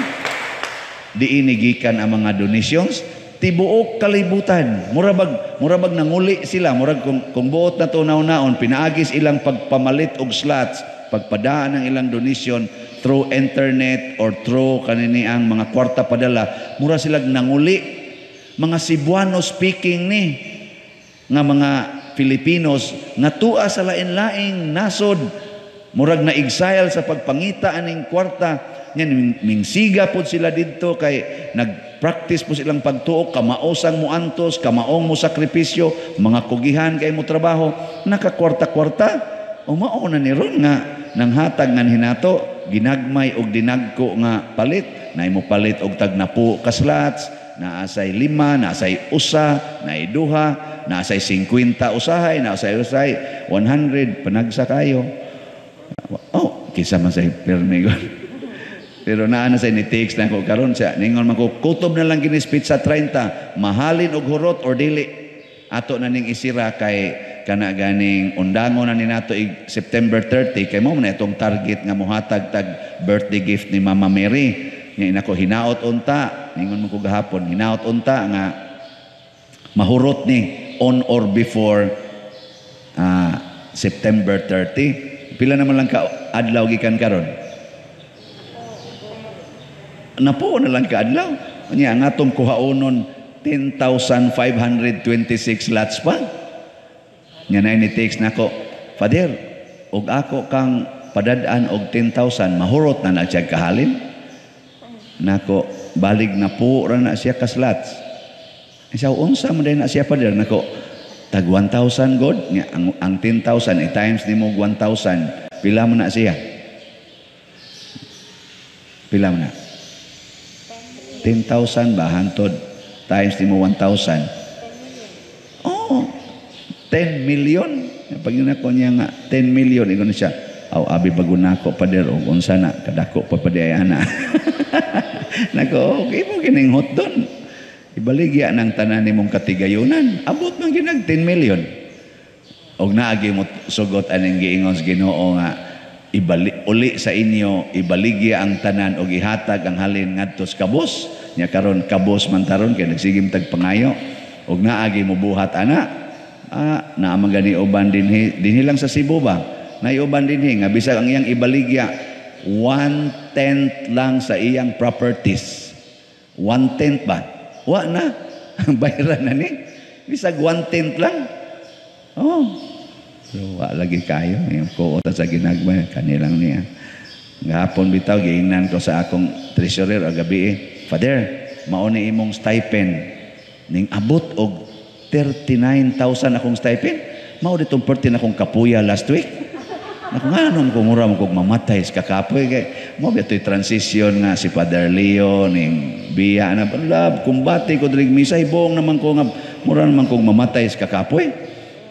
Di inigikan ang mga donations tibuok kalibutan. Murabag nanguli sila. Murag kung buot na to naon pinaagis ilang pagpamalit og slots, pagpadaan ng ilang donation through internet or through kanini ang mga kwarta padala, mura silag nanguli. Mga Cebuano speaking ni nga mga Filipinos nga tua sa lain-laing nasod, murag na exile sa pagpangita aning kwarta. Yan mingsiga pod sila didto kay nagpractice po silang pagtuok, kamaosang mo antos, kamaong mo sakripisyo, mga kugihan kay mo trabaho, nakakwarta-kwarta. Umao na ni ron nga nang hatag nga hinato ginagmay og dinagko nga palit nay mo palit og tag napu ka slots naa say 5 naa say usa nay duha naa say 50 usahay naa say 100 panagsa kayo kisa man say permigon pero naa na say ni text na ko karon sa ningon man ko kutob na lang ginis pizza 30 mahalin og hurot or dili ato na ning isira kay kana ganing undangon na ni nato September 30 kay mo na itong target nga mohatag tag birthday gift ni Mama Mary nga inako hinaot unta ningon mo ko gahapon hinaot unta nga mahurot ni on or before September 30 pila naman lang ka adlaw gikan karon napo na lang ka adlaw nya nga atong kuhaonon 10,526 lots pa. Nga na ni text nako, Father, og ako kang padadaan og 10,000 mahurot na siya kahalin. Nako, balig na po ra na siya ka slots. Siya unsa man na siya Father nako, tag 1,000 god, ang 10,000 i-times nimo 1,000, pila mo na siya? Pila mo na? 10,000 ba hantod times nimo 1,000? Oh, 10 million. Pag yun ako niya nga 10 million, ikaw na siya, abi bago na ako Pader, o unsa na kadako pa padayana. Nako, okay mo gininghot doon. Ibaligya ng tanan nimong katigayunan. Abot man ginag 10 million. Og naagi mo sugot aning giingon sa Ginoo nga uli sa inyo ibaligya ang tanan og ihatag ang halin ngadto sa kabus. Nya karon kabus man taron kay nagsigim tag pangayo. Og naagi mo buhat ana. Naa man gani uban dinhi lang sa Cebu ba. Nay uban dinhi nga bisag ang iyang ibaligya 1/10 lang sa iyang properties. 1/10 ba? Wa na. Bayaran na ni. Bisag 1/10 lang. Oh. So, wa lagi kayo. Yung kuota sa ginagmay. Kanilang niya. Gahapon bitaw, giingnan ko sa akong treasurer o gabi Father, mauni imong stipend. Ning abot og 39,000 akong stipend. Mao ditong pertin akong kapuya last week. Naku nga nung kumura mo kong mamatay sa kakapoy. Mo bito'y transition nga si Father Leo, ning biya na love, kumbati ko dirig misa, ibong naman ko nga, mura naman kong mamatay sa kakapoy.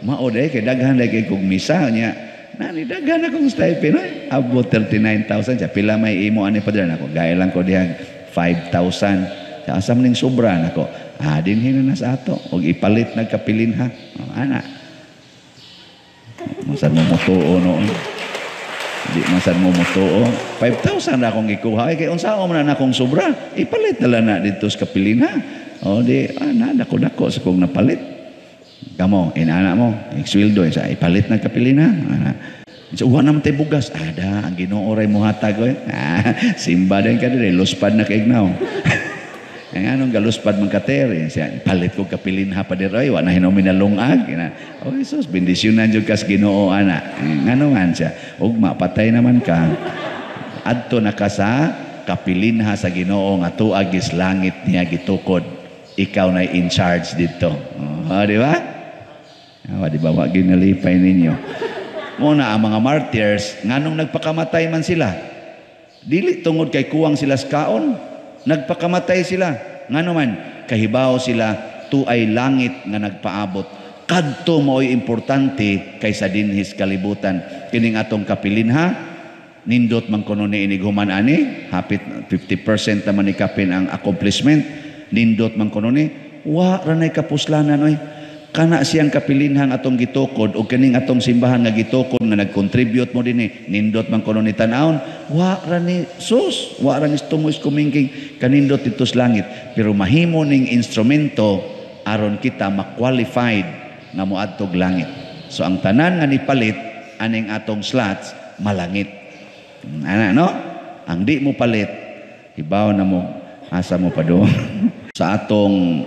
Mao day, kay daghan day kay kong misa niya. Nani, daghan akong stipend. Abot 39,000. Siya, pila may imo ani Father. Naku, gaya lang ko diyan 5,000. Asam ning sobra nako. Dinhin na sa ato og ipalit nagkapilin ha. Ana. Masan mo motuo noon. Di masan mo motuo. 5,000 na akong ikuha. Kay unsa man na akong sobra, ipalit na lang na dito sa kapilin ha. O di, dako-dako sa kong napalit. Kamo, inana mo, ikswildo, ipalit na kapilin ha. Uwa naman tayo bugas. Ang Ginoo ray mo hatag. Simba din ka din. Luspad na kaignaw. Ang anong galuspad man kater. Palit ko kapilin ha pa din. Wa na hinomin na lungag. Oh Jesus, bendisyonan dyan kas Ginoo ana. Nga man siya. Ugma, patay naman ka. Adto na ka sa kapilin ha sa Ginoo nga tuag is langit niya gitukod. Ikaw na in charge dito. Di ba? Di ba? Wag ginalipay ninyo. Muna ang mga martyrs, nganong nagpakamatay man sila. Dili tungod kay kuwang sila sa kaon, nagpakamatay sila. Ngano man, kahibaw sila, tuay langit nga nagpaabot. Kadto mo'y importante kaysa dinhis kalibutan. Kining atong kapilin ha, nindot man kuno ni iniguman ani, hapit 50% naman ni kapin ang accomplishment. Nindot man kuno ni, wa ranay kapuslanan oy. Kana siyang kapilinhang atong gitukod o kaning atong simbahan nga gitukod nga nag-contribute mo dinhi nindot man kuno ni tan-awon wa ra ni sus wa ra ni tumoy kumingking kanindot dito sa langit pero mahimo ning instrumento aron kita ma-qualified nga moadtog langit. So ang tanan nga nipalit aning atong slots malangit. Ana no? Ang di mo palit hibaw na mo asa mo pa do. Sa atong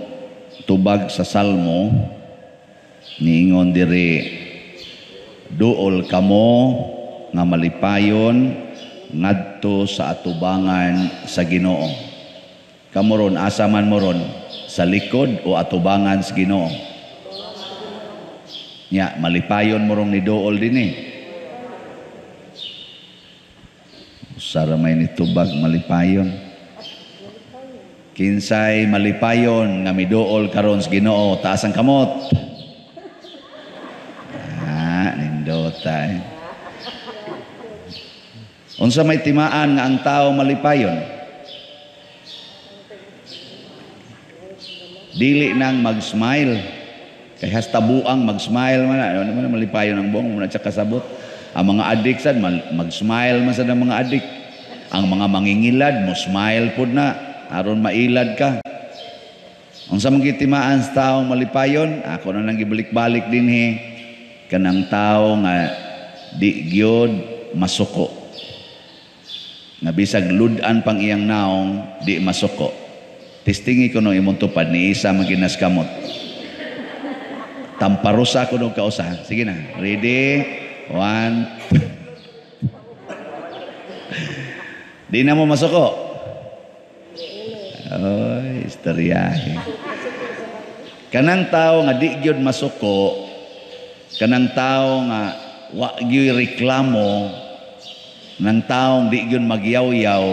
tubag sa Salmo niingon diri duol kamo nga malipayon ngadto sa atubangan sa Ginoo. Kamo ron asa man mo ron sa likod o atubangan sa Ginoo. Nya malipayon mo ron ni duol dinhi. Sara may nitubag malipayon. Kinsay malipayon nga miduol karon sa Ginoo taas ang kamot. Nindotay. Unsa may timaan nga ang tao malipayon? Dili nang mag-smile. Kay hasta buang mag-smile man. Ano man malipayon ang buong muna sa kasabot. Ang mga adik sad mag-smile man sad ang mga adik. Ang mga mangingilad mo smile pud na aron mailad ka. Unsa man gitimaan sa taong malipayon? Ako na lang gibalik-balik dinhi. Kanang tao nga di gyud masuko. Nga bisag ludan pang iyang naong di masuko. Testingi ko no imong tupad ni isa maginas kamot. Tamparusa ko no kausa. Sige na. Ready? 1. Di na mo masuko. Oy, istoryahe. Kanang tao nga di gyud masuko, kanang tao nga wa gyud reklamo, nang taong di gyud magyaw-yaw,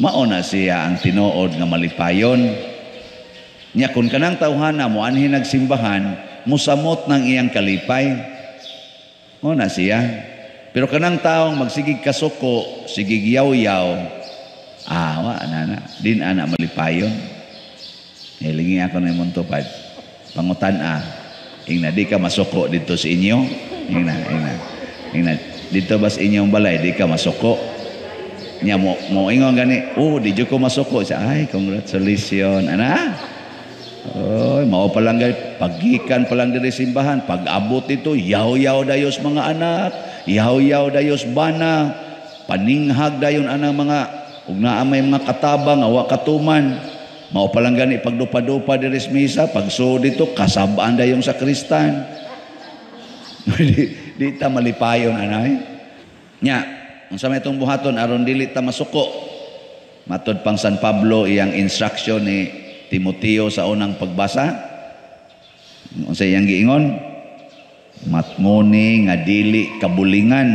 mao na siya ang tinuod nga malipayon. Nya kun kanang tawhana mo anhi nagsimbahan, musamot ng iyang kalipay, mao na siya. Pero kanang taong magsigig kasuko, sigig yaw-yaw, wa na din ana malipayon. Hilingi ako na imong tupad. Pangutan ingna di ka masuko dito sa inyo. Ingna dito ba sa inyong balay di ka masuko. Nya mo ingon gani, di jud ko masuko. Ay, congratulations ana. Oy, mao pa lang pagikan pa lang diri simbahan, pag-abot ito, yaw-yaw dayos mga anak, yaw-yaw dayos bana, paninghag dayon anang mga ug naa may mga katabang awa katuman. Mao pa lang gani pagdupa-dupa diri sa misa, pagsuod dito kasabaan dayong sakristan. di ta malipayon anay. Nya, unsa may itong buhaton aron dili ta masuko. Matod pang San Pablo iyang instruction ni Timoteo sa unang pagbasa. Unsa iyang giingon? Matngoni nga dili kabulingan.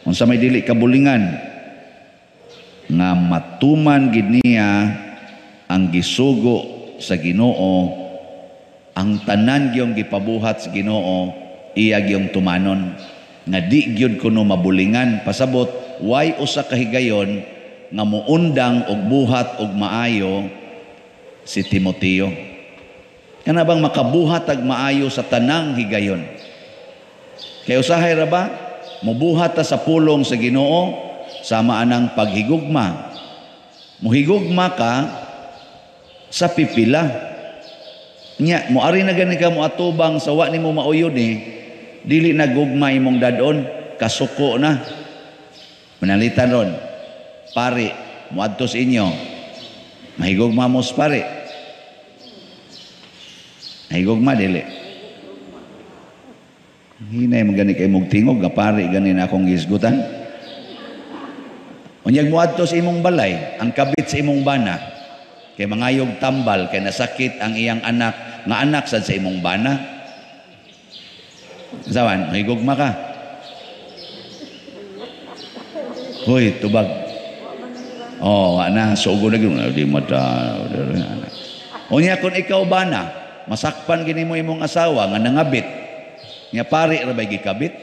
Unsa may dili kabulingan? Nga matuman gid niya ang gisugo sa Ginoo, ang tanan gyung gipabuhat sa Ginoo, iya gyung tumanon. Nga di gyud kuno mabulingan. Pasabot, way usa ka higayon nga muundang og buhat og maayo si Timoteo. Kana bang makabuhat ag maayo sa tanang higayon. Kay usahay ra ba mubuhat ta sa pulong sa Ginoo sama anang paghigugma. Muhigugma ka sa pipila. Nya moari na gani ka mo atubang sa wa nimo mauyod dili nagugma imong dadon, kasuko na. Manalitan ron. Pare, muadto sa inyo. Mahigugma mo sa pare. Mahigugma dili. Hinay magani kay mong tingog, pare gani na akong gisgutan. Unyag muadto sa imong balay, ang kabit sa imong bana, kay mangayog tambal, kay nasakit ang iyang anak, nga anak sad sa imong bana. Sawan, mahigugma ka. Hoy, tubag. Oh, ana, sugo na gano'n. Di mata. Unya, kung ikaw bana, masakpan gini mo imong asawa, nga nangabit, nga pari, rabay gikabit.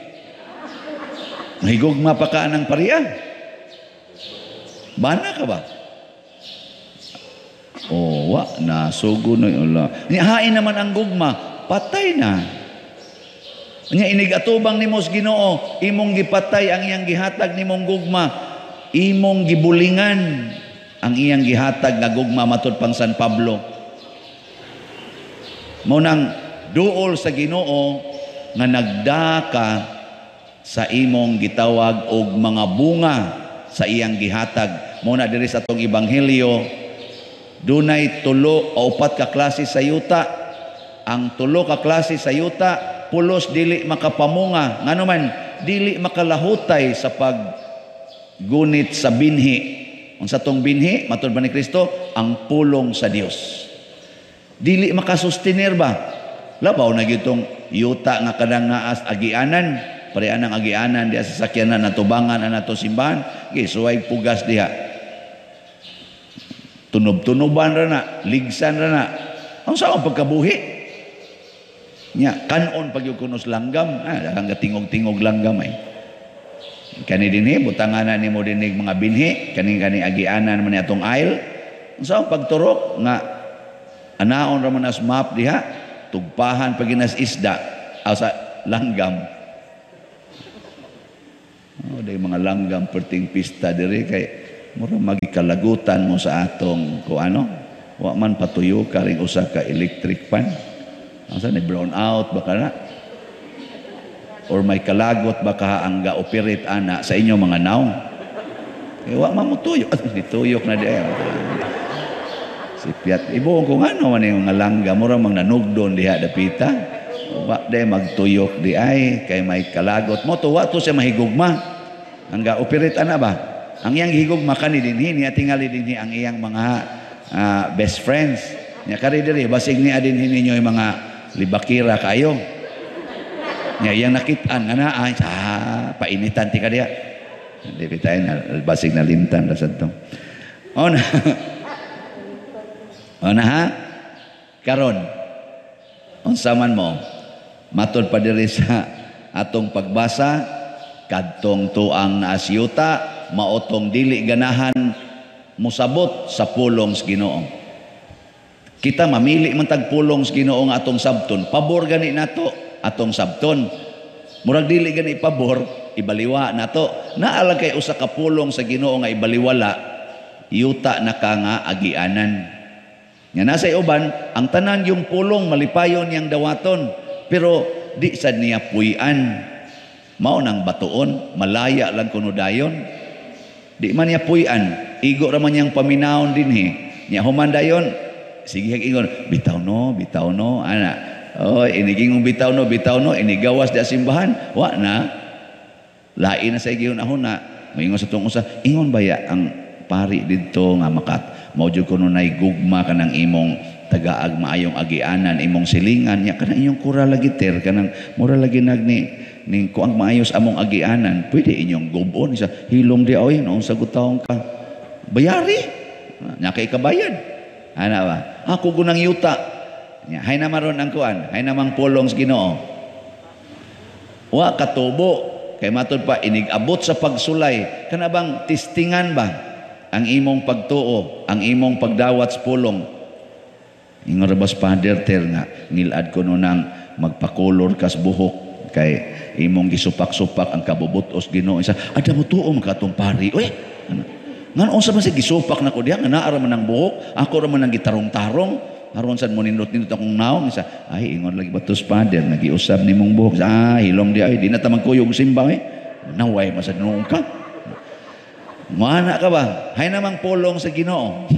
Mahigugma pa ka ng pariya. Bana ka ba? Oh, wa na sugo na Allah. Hain naman ang gugma, patay na. Nya inigatubang nimo sa Ginoo, imong gipatay ang iyang gihatag nimong gugma, imong gibulingan ang iyang gihatag nga gugma matud pang San Pablo. Mao nang duol sa Ginoo nga nagdaka sa imong gitawag og mga bunga sa iyang gihatag. Mao na diri sa atong ebanghelyo, dunay tulo o upat ka klase sa yuta. Ang tulo ka klase sa yuta, pulos dili makapamunga, ngano man dili makalahutay sa paggunit sa binhi. Unsa tong binhi matud ba ni Kristo? Ang pulong sa Dios. Dili makasustenir ba? Labaw na gitong yuta nga kadang naas agianan, parean ang agianan diha sa sakyanan natubangan anato simbahan, gisuway pugas diha. Tunob-tunoban ra na, ligsan ra na. Ang saan pagkabuhi? Nya kanon pag kunos langgam, daghang tingog-tingog langgam ay. Kani dinhi butanganan nimo dinig mga binhi, kani agianan man atong aisle. Ang saan pagturok nga anaon ra man as map diha, tugpahan paginas isda sa langgam. Oh, day mga langgam perting pista diri kay mura magikalagutan mo sa atong kuano, wa man patuyo ka ring usa ka electric fan. Asa ni brown out baka na or may kalagot baka ang ga-operate ana sa inyo mga naong. Eh, wa man mo tuyo. Tuyok na di ay. Si Piat ibo kung ano man yung langga mura mang nanugdon diha dapita. Wa day magtuyok di ay kay may kalagot mo tuwa to sa mahigugma. Ang ga-operate ana ba? Ang iyang higugma kani dinhi niya tingali dinhi ang iyang mga best friends. Nya kari diri basig ni adin ninyo yung mga libakira kayo. Nya iyang nakitaan nga naa painitan ti kadiya. Di bitay na basig na lintan ra sadto. On. Ona ha? Karon. Unsa man mo? Matod pa diri sa atong pagbasa kadtong tuang naasyuta maotong dili ganahan musabot sa pulong sa Ginoo. Kita mamili man tag pulong sa Ginoo nga atong sabton, pabor gani nato atong sabton. Murag dili gani pabor, ibaliwa nato. Naala kay usa ka pulong sa Ginoo nga ibaliwala, yuta na ka nga agianan. Nga nasa uban, ang tanan yung pulong malipayon yang dawaton, pero di sad niya puy-an. Mao nang batuon, malaya lang kuno dayon. Di man niya puy-an, igo ra man yang paminawon dinhi. Nya human dayon, sige ingon, bitaw no, ana. Oy, inigingong bitaw no, inigawas da simbahan. Wa na. Lain na sa giyon ahon na. Moingon sa tong usa, ingon baya ang pari didto nga makat mao jud kuno nay gugma kanang imong tagaag maayong agianan imong silingan nya kanang inyong kura lagi ter kanang mura lagi nagni ning kuang maayos among agianan pwede inyong gubon isa hilom di oy noong sagot taong ka bayari nya kay kabayad ana ba ako gunang yuta nya hay na maron ang kuan hay namang pulong sa Ginoo wa katubo kay matud pa inigabot sa pagsulay kana bang testingan ba ang imong pagtuo, ang imong pagdawat sa pulong. Ingon ra bas Father ter nga ngilad ko no nang magpakolor kas buhok kay imong gisupak-supak ang kabubutos Ginoo. Isa ada mo tuo makatong pari. Uy, ngan unsa man si gisupak nako diha nga naa ra man ang buhok, ako ra man ang gitarong-tarong. Aron sad mo nindot-nindot akong naong isa. Ay ingon lagi batos Father nagiusab nimong buhok. Hilom di ay di na ta magkuyog simba naway masad noong ka. Mana ka ba? Hay namang pulong sa Ginoo.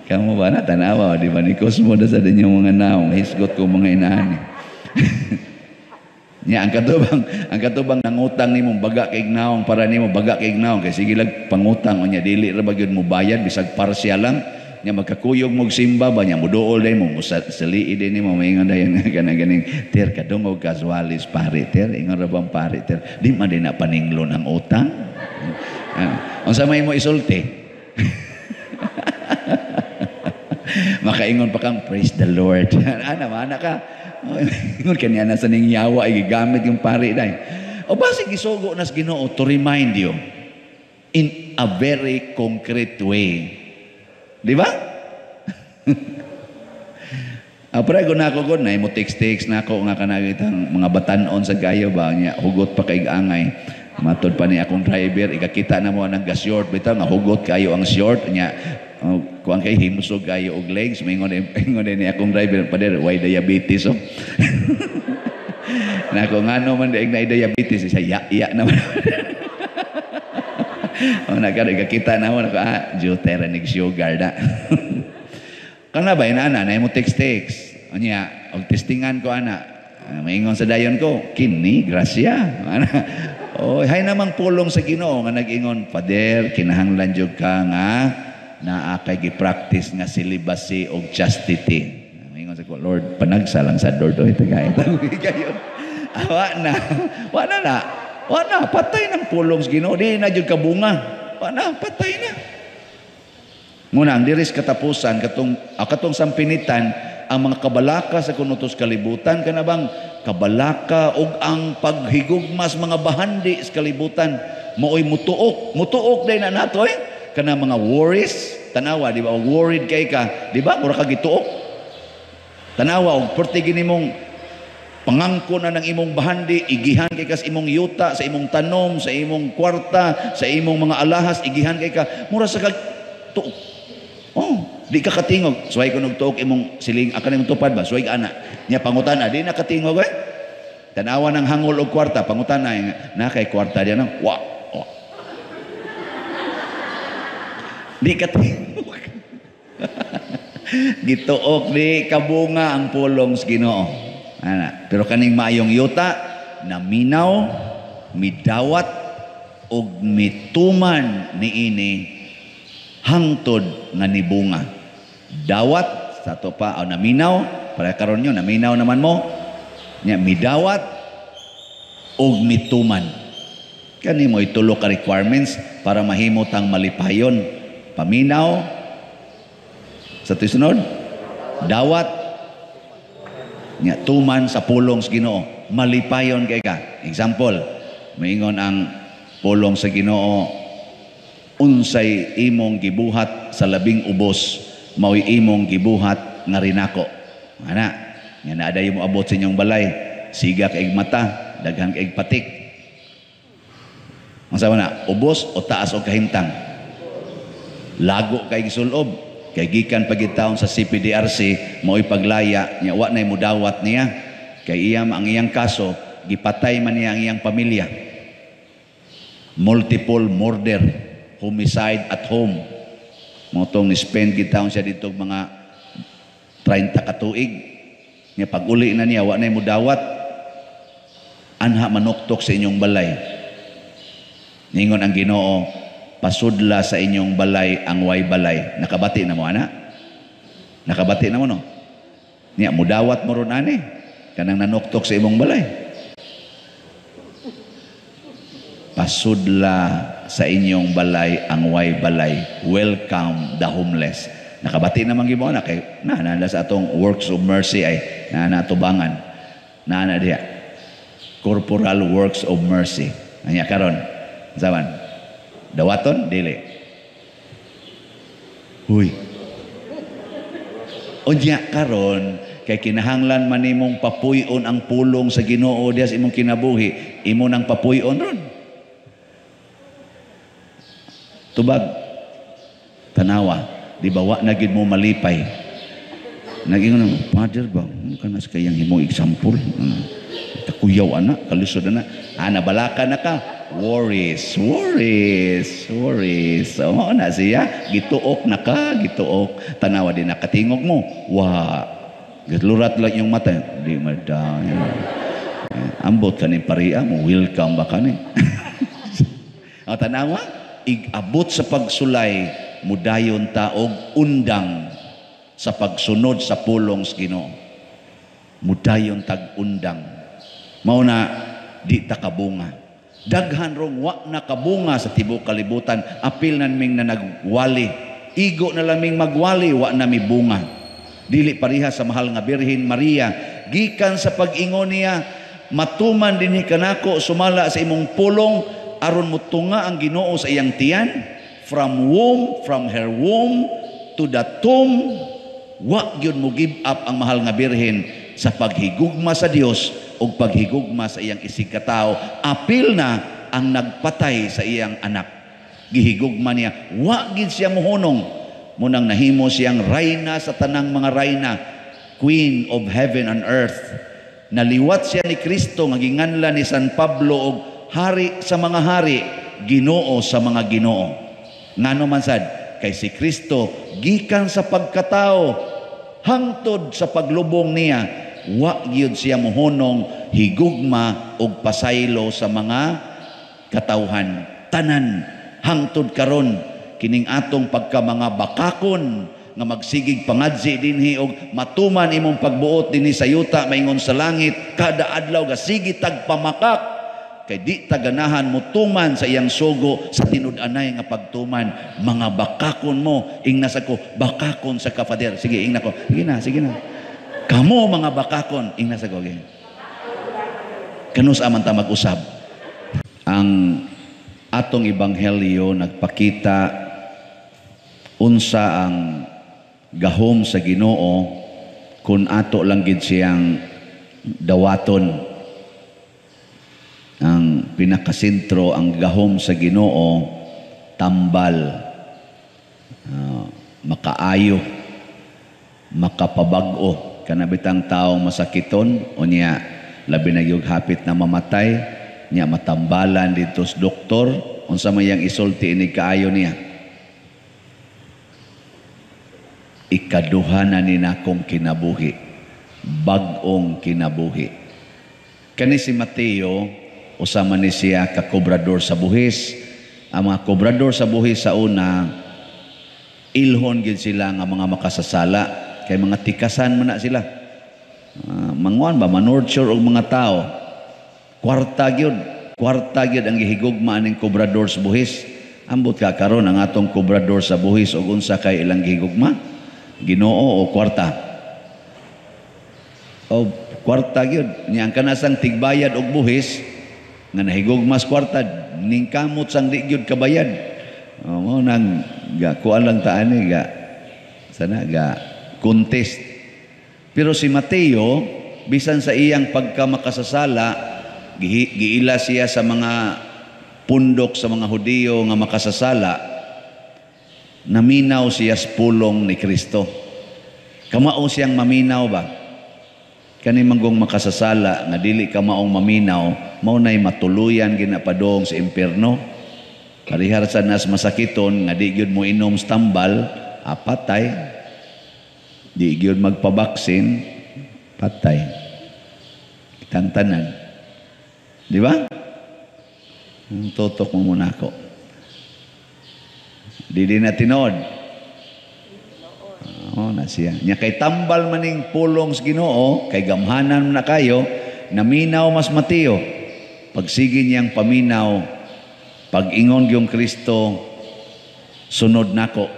Kamu ba na tanawa, di ba ni Cosmo na sa dinyong mga naong, hisgot ko mga inani. Nya ang katubang nangutang nimo baga kay naong para nimo baga kay naong kay sige lang pangutang nya dili ra ba gyud mo bayad bisag parsya lang nya magkakuyog mo simba ba nya muduol day mo salii din nimo maingon dayon kana ganing ter kadungog kaswalis pare ter ingon ra bang pare ter di man din na paninglon ang utang. Unsa may mo isulti? Makaingon pa kang praise the Lord. Ana mana ka? Ingon kanya na sa ning yawa ay gigamit yung pare dai. O basi gisugo nas Ginoo to remind you in a very concrete way. Di ba? Apre ko na ako na mo text na ako nga kanagitang mga batanon sa gayo ba niya hugot pa kay angay. Matod pa ni akong driver ikakita na mo nang ga-short bitaw nga hugot kayo ang short niya. Kuang kay himsog kayo og legs mingon ni akong driver pader why diabetes nako ngano man daig na diabetes siya ya naman nagkaro ikakita na mo nako deuteranig sugar na kana ba inana na mo text nya og testingan ko ana maingon sa dayon ko kini grasya ana hay namang pulong sa Ginoo nga nag-ingon Pader kinahanglan jud ka nga na kay gi-practice nga celibacy og chastity. Ingon sa ko, Lord, panagsa lang sa door do ito kayo. Wala, patay ng pulong sa Ginoo. Di na jud kabunga. Wala, patay na. Muna, ang diris katapusan, katong sampinitan, ang mga kabalaka sa kunutos kalibutan, kanabang kabalaka og ang paghigugmas mga bahandi sa kalibutan, maoy mutuok day na nato kana mga worries tanawa di ba og worried kay ka di ba mura ka gituok tanawa og perti ginimong pangangko na ng imong bahandi igihan kay ka sa imong yuta sa imong tanom sa imong kwarta sa imong mga alahas igihan kay ka mura sa kag tuok di ka katingog suway kunog tuok imong siling akan imong tupad ba suway ana nya pangutana di na katingog tanawa ng hangol og kwarta pangutana na kay kwarta diyan na di katingog gituok di kabunga ang pulong sa Ginoo ana pero kaning maayong yuta na minaw midawat og mituman niini hangtod nga nibunga dawat sa to pa na minaw para karon nyo na minaw naman mo nya midawat og mituman kani mo itulo ka requirements para mahimot ang malipayon paminaw sa tisunod dawat nya tuman sa pulong sa Ginoo malipayon kay ka example moingon ang pulong sa Ginoo unsay imong gibuhat sa labing ubos mao'y imong gibuhat nga rinako ana nya naa dayon mo abot sa inyong balay siga kay mata daghan kay patik unsa man na ubos o taas o kahimtang lago kay gisulob kay gikan pagitaon sa CPDRC mao'y paglaya nya wa nay mudawat niya kay iyam ang iyang kaso gipatay man niya ang iyang pamilya multiple murder homicide at home motong ni-spend gitaon siya dito mga 30 ka tuig nya pag uli na niya wa nay mudawat anha manuktok sa inyong balay ningon ang Ginoo pasudla sa inyong balay ang way balay. Nakabati na mo, ana? Nakabati na mo, no? Niya, mudawat mo ron, ani. Kanang nanuktok sa imong balay. Pasudla sa inyong balay ang way balay. Welcome the homeless. Nakabati naman gimo na kay nana sa atong works of mercy ay nana tubangan. Nana diya. Corporal works of mercy. Anya karon. Zaman. Dawaton dili. Huy. Unya karon kay kinahanglan man nimong papuy-on ang pulong sa Ginoo diha sa imong kinabuhi, imo nang papuy-on ron. Tubag tanawa, di ba wa na gid mo malipay. Naging Father ba, kana sa kayang himong example. Takuyaw anak, kalisod anak. Balaka na ka. Worries. So, na siya, gituok na ka, gituok. Tanawa din nakatingog mo. Wa. Lurat lang yung mata. Di maday. Ambot ka ni pariya mo, welcome ba ka ni? O tanawa, abot sa pagsulay, mudayon taog undang sa pagsunod sa pulong sa Ginoo. Mudayon tag-undang. Mauna, di ta kabunga. Daghan rong wa na kabunga sa tibuok kalibutan. Apil na naming na nagwali. Igo na laming magwali, wa na mi bunga. Dili pariha sa mahal nga Birhen Maria. Gikan sa pag-ingon niya, matuman din kanako sumala sa imong pulong, aron mutunga ang Ginoo sa iyang tiyan. From her womb to the tomb, wa gyud mo give up ang mahal nga Birhen sa paghigugma sa Dios o paghigugma sa iyang isig katao. Apil na ang nagpatay sa iyang anak. Gihigugma niya, wa gid siya mohunong. Munang nahimo siyang rayna sa tanang mga rayna, Queen of heaven and earth. Naliwat siya ni Kristo nga ginganlan ni San Pablo og hari sa mga hari, Ginoo sa mga Ginoo. Ngano man sad, kay si Kristo gikan sa pagkatao hangtod sa paglubong niya, wa gyud siya mohunong higugma og pasaylo sa mga katawhan. Tanan hangtod karon kining atong pagka mga bakakon nga magsigig pangadsi dinhi og matuman imong pagbuot dinhi sa yuta maingon sa langit kada adlaw ga sige tagpamakak kay di taganahan mo tuman sa iyang sugo sa tinud-anay nga pagtuman. Mga bakakon mo, ingna sa ko, bakakon sa kafader. Sige, ingna ko. Sige na. Kamo mga bakakon, ingna sa ko. Kanus aman ta mag-usab. Ang atong ebanghelyo nagpakita unsa ang gahom sa Ginoo kun ato lang gid siyang dawaton. Ang pinakasentro, ang gahom sa Ginoo, tambal, makaayo, makapabag-o. Kanabitang taong masakiton, o niya, labi na yung hapit na mamatay, niya matambalan dito sa doktor, unsa mayang isulti ini kaayo niya. Ikaduha na ni nakong kinabuhi, bag-ong kinabuhi. Kani si Mateo, usama ni siya kakobrador sa buhis. Ang mga kobrador sa buhis sa una, ilhon gid sila nga mga makasasala. Kay mga tikasan man na sila. Manguan ba, manurture og mga tao. Kwarta gyud ang gihigugma ning kobrador sa buhis. Ambot ka karon ang atong kobrador sa buhis og unsa kay ilang gihigugma? Ginoo o kwarta? O kwarta gyud. Nya ang kanasang tigbayad og buhis nga nahigugmas kwarta ning kamot sang di gyud kabayad. Mo nang kuan lang taan sana contest. Pero si Mateo bisan sa iyang pagkamakasasala giila siya sa mga pundok sa mga Hudiyo nga makasasala, naminaw siya sa pulong ni Kristo. Kamao siyang maminaw ba? Kani manggong makasasala nga dili ka maong maminaw, mao nay matuluyan ginapadong sa impierno. Parihar sa nas masakiton nga di gyud mo inom stambal, patay. Di gyud magpabaksin, patay. Kitang tanan. Di ba? Tutok mo muna ako. Di na tinod. Na siya. Nya kay tambal maning pulong sa Ginoo, kay gamhanan na kayo, naminaw mas Mateo. Pagsigi niyang paminaw, pag-ingon yung Kristo, sunod nako.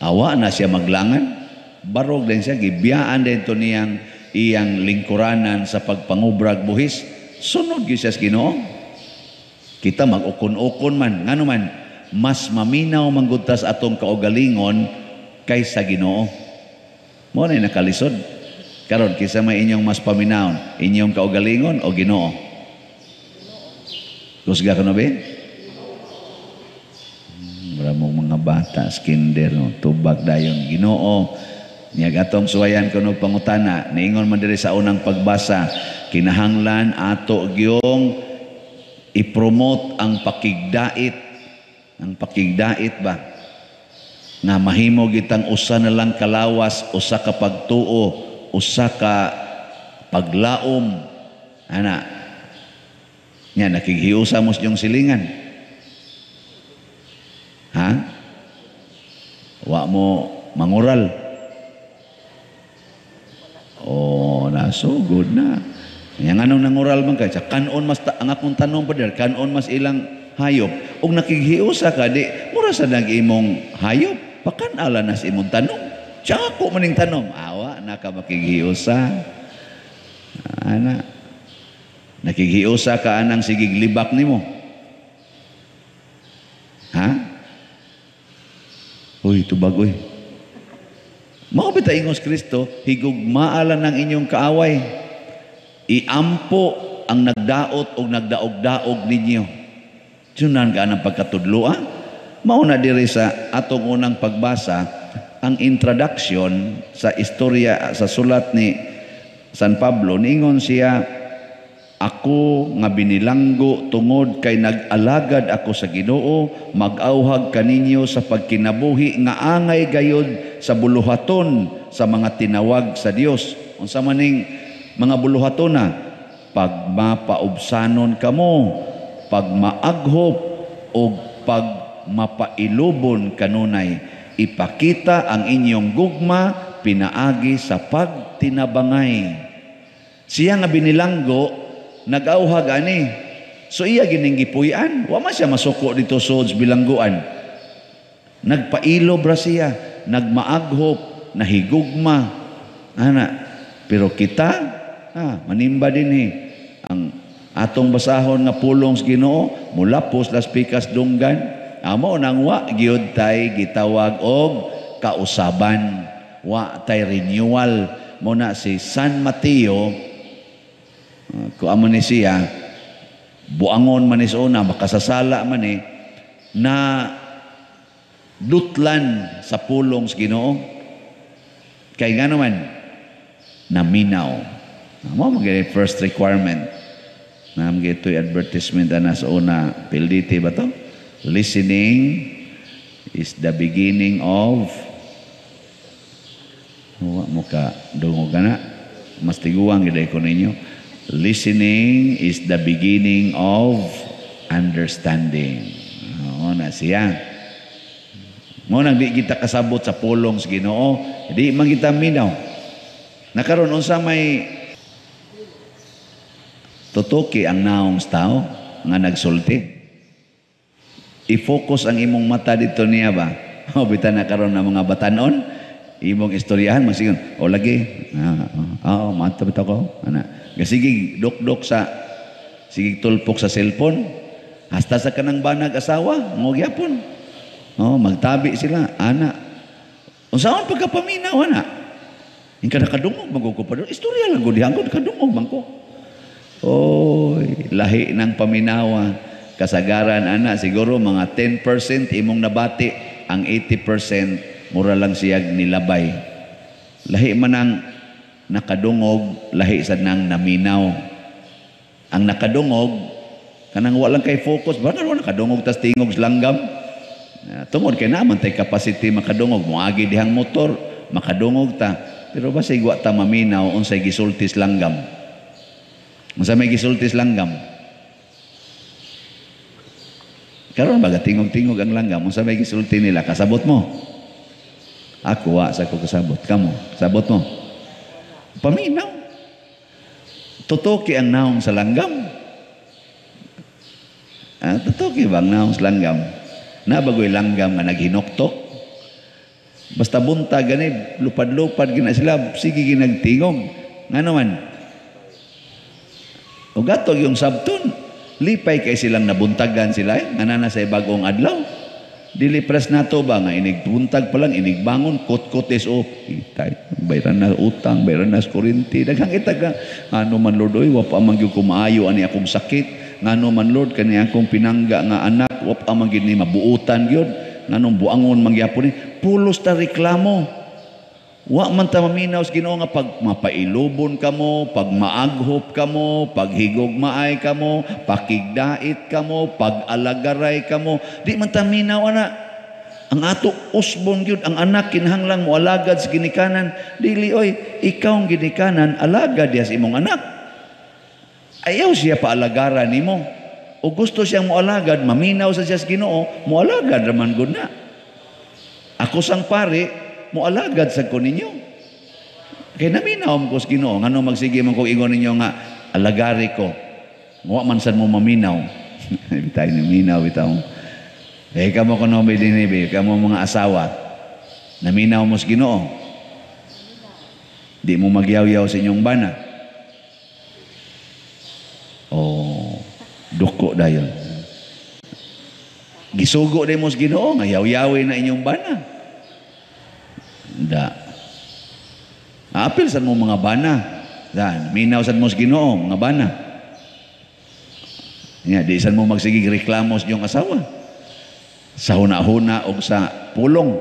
Awa na siya maglangan. Barog din siya, gibiyaan din to niyang iyang lingkuranan sa pagpangubrag buhis. Sunod gyud siya sa Ginoo. Kita mag-ukon-ukon man, ngano man, mas maminaw manggudtas atong kaugalingon kaysa Ginoo. Mo na nakalisod. Karon kisa may inyong mas paminawon, inyong kaugalingon o Ginoo? Kusga ka na ba? Maramong mga bata, skinder, no? Tubag dayon, Ginoo. Niyag atong suwayan ko no pangutana, niingon man diri sa unang pagbasa, kinahanglan ato gyung i-promote ang pakigdait. Ang pakigdait ba? Nga mahimo gitang usa na lang kalawas, usa ka pagtuo, usa ka paglaom. Ana, nya nakighiusa mo yung silingan. Ha? Wa mo mangural. Oh, nasugod na. Yang anong nangural man ka, kanon mas ang akong tanong pa der, kanon mas ilang hayop. Og nakighiusa ka di, mura sa nag-imong hayop, pakanala na sa imong tanong. Siya ako maning tanong, awa na ka makighiusa. Ana, nakighiusa ka anang sigig libak nimo. Ha? Uy, tubag uy. Mao bita ingos Kristo, higugmaala ng inyong kaaway. Iampo ang nagdaot o nagdaog-daog ninyo. Sunan ka ng pagkatudloa? Mauna diri sa atong unang pagbasa, ang introduction sa istorya sa sulat ni San Pablo, niingon siya, ako nga binilanggo tungod kay nag-alagad ako sa Ginoo, mag-auhag kaninyo sa pagkinabuhi nga angay gayod sa buluhaton sa mga tinawag sa Dios. Unsa maning mga buluhaton na pag mapaubsanon kamo, pag maaghop o pag mapailubon kanunay, ipakita ang inyong gugma pinaagi sa pagtinabangay. Siya nga binilanggo nag-auhag ani. So iya gining gipuy-an, wa man siya masuko dito sods bilangguan. Nagpailo bra siya, nagmaaghop, nahigugma. Ana, pero kita manimba din ang atong basahon nga pulong sa Ginoo, mulapos las pikas dunggan. Amo nang wa gyud tay gitawag og kausaban, wa tay renewal. Mo na si San Mateo, kung amo ni siya, buangon man is una, makasasala man na dutlan sa pulong sa Ginoo. Kay nga naman, naminaw. Mo magiging first requirement. Na magiging advertisement na sa una, PLDT ba to? Listening is the beginning of mo ka dungog na. Mas tiguang giday ko ninyo. Listening is the beginning of understanding. Oo na siya. Mo nang di kita kasabot sa pulong sa Ginoo, di man kita minaw. Nakaroon unsa may tutuki ang naong tao nga nagsulti. I-focus ang imong mata dito niya ba? O bitan na karon ng mga batanon, imong istoryahan magsigon, o lagi. Mata bitaw ko. Ana. Gasigi dok-dok sa sigig tulpok sa cellphone. Hasta sa kanang banag asawa, mo gyapon. Magtabi sila, ana. Unsa man pagkapaminaw ana? Ingka nakadungog magkukupadon. Istorya lang gud hangod kadungog man ko. Oy, lahi ng paminawa. Kasagaran ana siguro mga 10% imong nabati, ang 80% mura lang siya nilabay. Lahi man ang nakadungog, lahi sad nang naminaw. Ang nakadungog kanang walang kay focus, bakit wala nakadungog tas tingog langgam? Tungod kay naman tay capacity makadungog, moagi dihang motor, makadungog ta. Pero basig wa ta maminaw unsay gisultis langgam. Unsa may gisultis langgam? Karon baga tingog-tingog ang langgam, unsa may gisulti nila? Kasabot mo. Ako wa sa ko kasabot, kamo. Sabot mo. Paminaw. Tutuki ang naong sa langgam. Tutuki ba ang naong sa langgam? Nabagoy langgam nga naghinoktok. Basta buntag gani, lupad-lupad gina sila, sige ginagtingog. Nga naman, o gatog yung sabton, Lipay kay silang nabuntagan sila nga na sa bagong adlaw. Dili pres nato ba nga inigbuntag pa lang inigbangon kot-kotes o itay bayran na utang bayran na kuryente daghang itag ano man Lord oy wa pa man gyud ko maayo ani akong sakit ngano man Lord kani akong pinangga nga anak wa pa man gyud ni mabuutan gyud nganong buangon man gyapon ni pulos ta reklamo. Wa man ta maminaw sa Ginoo nga pag mapailubon kamo, pag maaghop kamo, pag higugmaay kamo, pakigdait kamo, pag alagaray kamo, di man ta minaw ana. Ang ato usbon gyud ang anak kinahanglang mo alagad sa ginikanan, dili oy ikaw ang ginikanan alagad diha sa imong anak. Ayaw siya paalagaran nimo. O gusto siyang mo alagad, maminaw sa siya sa Ginoo, mo alagad raman gud na. Ako sang pare mo alagad sa ko ninyo. Kaya naminaw ko sa Ginoo, ngano magsige man ko ingon ninyo nga alagari ko. Wa man sad mo maminaw. Bitay ni minaw bitaw. Kamo kuno may dinibi, kamo mga asawa. Naminaw mo sa Ginoo. Di mo magyaw-yaw sa inyong bana. Oh, duko dayon. Gisugo din mo sa Ginoo, nga yaw-yawin na inyong bana. Da. Apil sa mo mga bana. Dan, minaw sa mo sa Ginoo, mga bana. Nya, di san mo magsigig reklamo sa inyong asawa. Sa huna-huna o sa pulong.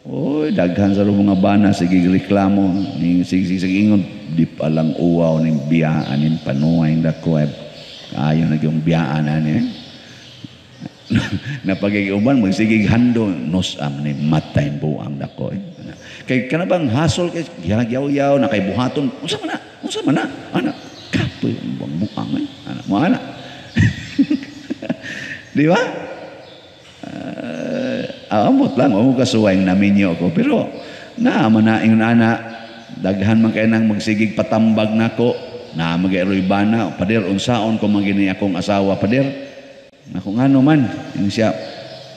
Oy, daghan sa mga bana sigig reklamo ning sig ingon di palang uwaw ning biyaan ning panuay dako ayo na yung biyaan ani. Napagiguban magsigig hando nos am ni matay buang dako. Kay kana bang hasol kay yaw-yaw na kay buhaton unsa man na ana kapoy buang ana mo ana. Di ba? Amot lang o kasuway naminyo ko pero man na ingon ana daghan man kay nang magsigig patambag nako na magayroy bana pader unsaon ko magini akong asawa pader ako ngano man siya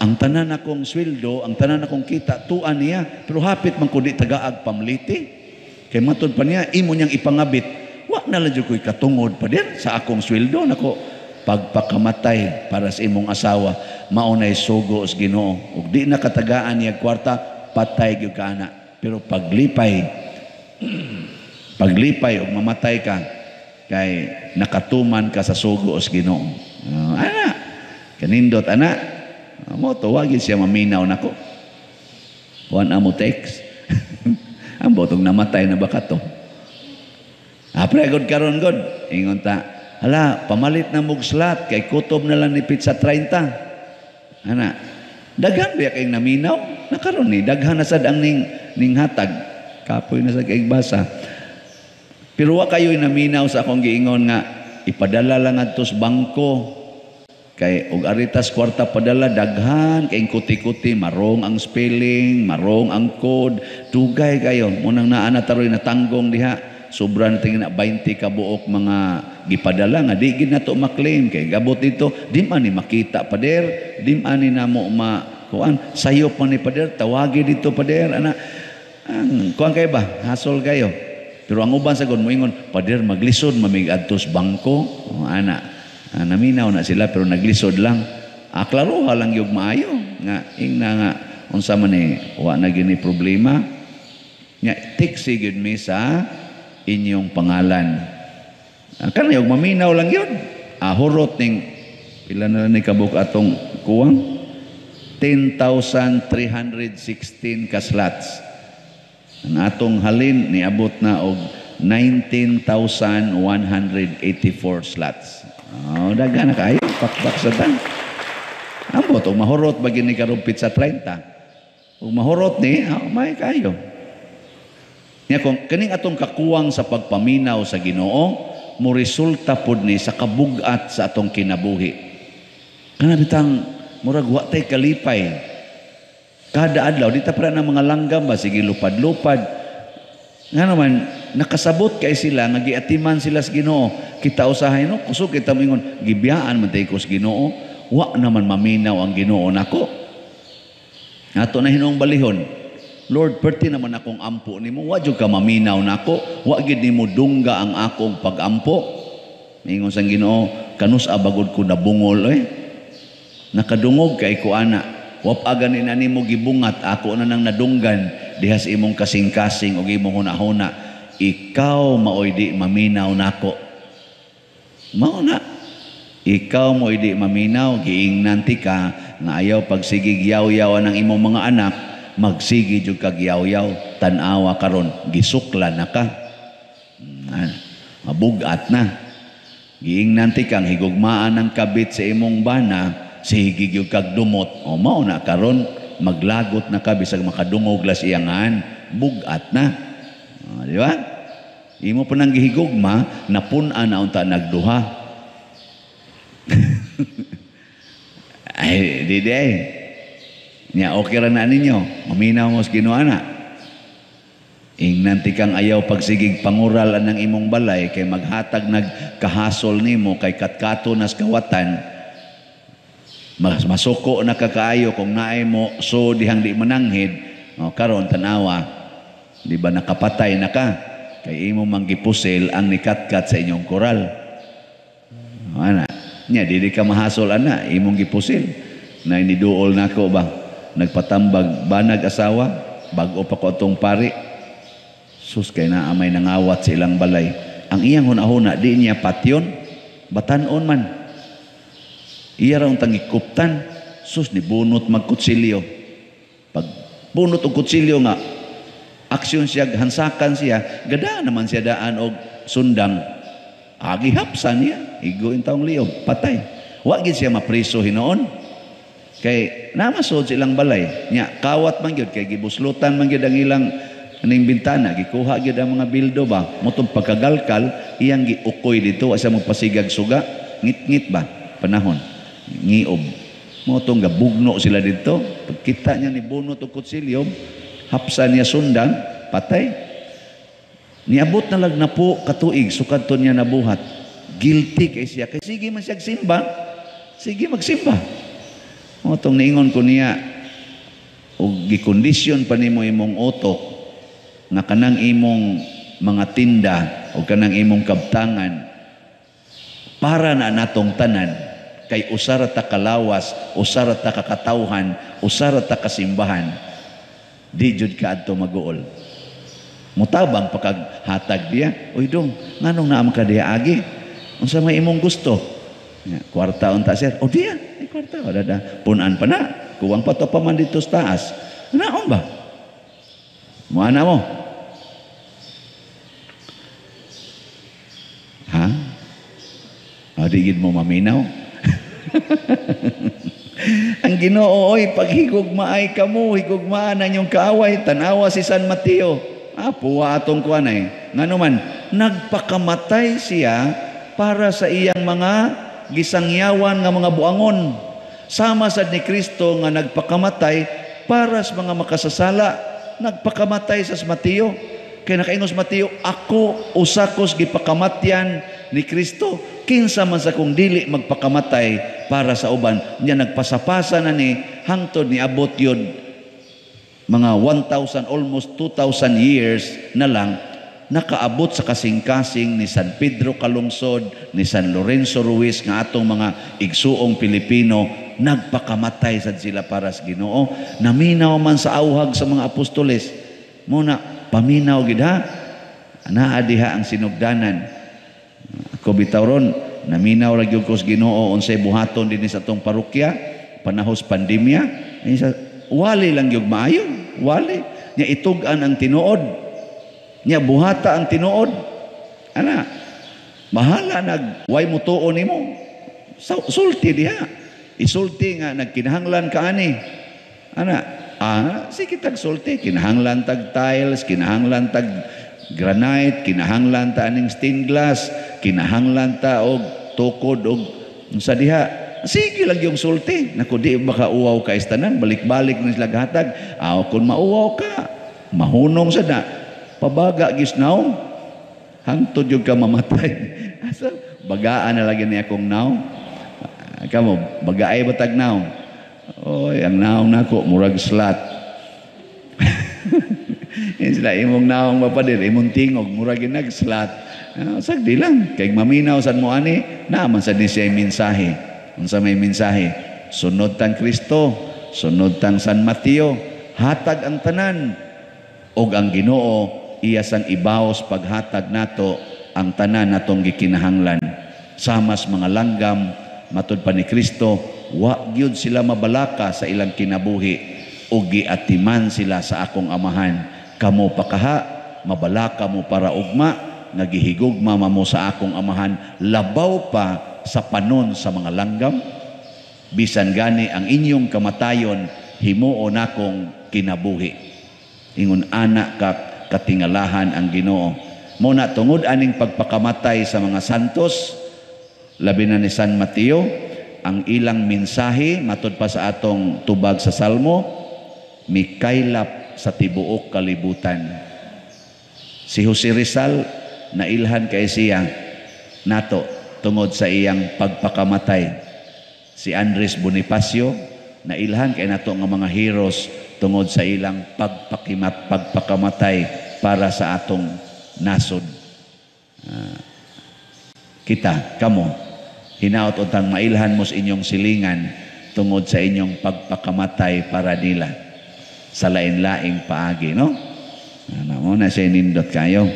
ang tanan akong sweldo ang tanan akong kita tuan niya pero hapit man ko di tagaag pamliti kay matud pa niya imo niyang ipangabit wa na lang jud ko'y katungod pader sa akong sweldo nako pagpakamatay para sa imong asawa maunay sugo sa Ginoo ug di na katagaan niya kwarta patay gyud ka ana pero paglipay ug mamatay ka kay nakatuman ka sa sugo sa Ginoo ana kanindot ana mo tuwagin siya maminaw nako kuan amo text ang botong namatay na baka to apre god karon god ingon ta hala, pamalit na mong slot, kay kutob na lang ni pizza 30. Ana, daghan ba kayong naminaw? Nakaroon ni, daghan na sad ang ning hatag. Kapoy na sa kaig basa. Pero wa kayo'y naminaw sa akong giingon nga, ipadala lang atos bangko. Kay, og aritas kwarta padala, daghan, kay kuti-kuti, marong ang spelling, marong ang code, dugay kayo. Munang naanataroy na tanggong diha. Sobra na tingin na 20 kabuok mga gipadala nga di gid nato maklaim kay gabot dito di man ni makita pader di man ni namo kuan sayop man ni pader tawagi dito pader ana ang kuan kay ba hasol kayo pero ang uban sagon moingon pader maglisod mamig adtos bangko ana naminaw na sila pero naglisod lang aklaruha lang yung maayo nga ingna nga unsa man ni wa na gini problema nya tiksi gyud mi sa inyong pangalan. Kana yung maminaw lang yun. Hurot ning pila na ni kabuk atong kuwang 10,316 ka slots. Ang atong halin niabot na og 19,184 slots. Daga na kayo pakpak sa tan. Ambot og mahurot bagin ni karumpit sa 30. Ug mahurot ni may kayo. Nya kung kaning atong kakuwang sa pagpaminaw sa Ginoo mo resulta pod ni sa kabugat sa atong kinabuhi. Kana bitang murag wa tay kalipay. Kada adlaw di ta para na mga langgam ba sige lupad-lupad. Nga naman nakasabot kay sila nga giatiman sila sa Ginoo. Kita usahay no kusog kita mingon gibiyaan man tay ko sa Ginoo. Wa naman maminaw ang Ginoo nako. Ato na hinung balihon. Lord, perti naman akong ampo nimo, wa jud ka maminaw nako, wa gid nimo dungga ang akong pagampo. Mingon sang Ginoo, kanus abagod ko nabungol nakadungog kay ko ana wap agan inani mo gibungat ako na nang nadunggan dihas imong kasing-kasing og imong hunahuna ikaw maoy di maminaw nako mao na ikaw mo di maminaw giingnan ti ka nga ayaw pagsigig yaw-yaw ng imong mga anak magsigi jud kag yaw-yaw tan-awa karon gisuklan na ka mabugat na giingnan ti kang higugmaan ng kabit sa imong bana sigig yung kag dumot o mao na karon maglagot na ka bisag makadungog las iyangan bugat na di ba imo pa nang gihigugma napun-an na unta nagduha ay di nya okay ra na ninyo maminaw mo sa Ginoo ana ingnan ti kang ayaw pagsigig pangural anang imong balay kay maghatag nagkahasol nimo kay katkato nas kawatan masuko na kakaayo kung naay mo so dihang di mananghid karon tanawa di ba nakapatay na ka kay imo manggipusil ang nikatkat sa inyong koral ana nya dili ka mahasol ana imong gipusil na iniduol nako ba nagpatambag banag asawa bag-o pa ko atong pari sus kay na amay nangawat sa ilang balay ang iyang hunahuna di niya patyon batan-on man iya ra untang ikuptan sus ni bunot magkutsilyo pag bunot og kutsilyo nga aksyon siya hansakan siya gada naman siya daan og sundang agihapsan niya iguin taong liyog patay wa gid siya mapriso hinoon kay namasod silang balay nya kawat man gyud kay gibuslutan man gyud ang ilang aning bintana gikuha gyud ang mga bildo ba motong pagkagalkal iyang giukoy dito asa magpasigag suga ngit-ngit ba panahon ngiob motong gabugno sila dito pagkita niya ni bunot og kutsilyo hapsan niya sundang patay niabot na lag na po katuig sukadto niya nabuhat guilty kay siya kay sige man siya simba sige magsimba o itong niingon ko niya o gikondisyon pa nimo imong utok na kanang imong mga tinda o kanang imong kabtangan para na natong tanan kay usara ta kalawas usara ta kakatawhan usara ta kasimbahan di jud ka adto maguol mutabang pakaghatag diya oy dong nganong naam ka diya agi unsa may imong gusto kwarta unta sir o diya kwarta o dada punan pa na kuwang pa to pa man dito sa taas naon ba mo ana mo ha o digid mo maminaw ang Ginoo oy paghigugma ay kamo higugmaan na inyong kaaway tanawa si San Mateo puwa atong kuanay ngano man nagpakamatay siya para sa iyang mga gisangyawan nga mga buangon sama sad ni Kristo nga nagpakamatay para sa mga makasasala nagpakamatay sa Mateo kay nakaingos Mateo ako usakos gipakamatyan ni Kristo kinsa man sa kung dili magpakamatay para sa uban nya nagpasapasa na ni hangtod ni abot yun mga 1,000 almost 2,000 years na lang nakaabot sa kasing-kasing ni San Pedro Calungsod, ni San Lorenzo Ruiz nga atong mga igsuong Pilipino nagpakamatay sad sila para sa Ginoo naminaw man sa awhag sa mga apostoles muna paminaw gid ha anaa diha ang sinugdanan ako bitaw ron naminaw ra gyud ko sa Ginoo unsay buhaton dinhi sa atong parokya panahos pandemya wali lang gyud maayo wali nya itug-an ang tinuod nya buhata ang tinuod ana bahala nag way mutuon nimo sulti diha isulti nga nagkinahanglan ka ani ana sige tag sulti kinahanglan tag tiles kinahanglan tag granite kinahanglan ta aning stained glass kinahanglan ta og tukod og unsa diha sige lang yung sulti naku di baka uwaw ka istanan balik-balik na sila hatag kung mauwaw ka mahunong sa na pabaga gisnaw hangtod yung ka mamatay asa bagaan na lagi niya akong naw kamo bagaay batag naw oy ang naw nako murag slat sila imong naong mapadir imong tingog murag nag slat Sagdi lang. Kay maminaw san mo ani, naaman sa ni siya mensahe. Unsa may mensahe? Sunod tang Kristo, sunod tang San Mateo, hatag ang tanan. Og ang Ginoo, iya sang ibaos paghatag nato ang tanan natong gikinahanglan. Samas mga langgam, matud pa ni Kristo, wa gyud sila mabalaka sa ilang kinabuhi o giatiman sila sa akong amahan. Kamo pakaha, mabalaka mo para ugma, nagihigugma mo sa akong amahan, labaw pa sa panon sa mga langgam. Bisan gani ang inyong kamatayon, himuo nakong kinabuhi. Ingon anak ka katingalahan ang Ginoo. Muna tungod aning pagpakamatay sa mga santos, labi na ni San Mateo, ang ilang mensahe, matud pa sa atong tubag sa Salmo, mikaylap sa tibuok kalibutan. Si Jose Rizal, nailhan kay siya nato tungod sa iyang pagpakamatay. Si Andres Bonifacio, nailhan kay nato nga mga heroes tungod sa ilang pagpakamatay para sa atong nasod. Kita, kamo, hinaot utang mailhan mo sa inyong silingan tungod sa inyong pagpakamatay para nila sa lain-laing paagi, no? Ano mo na siya nindot kayo.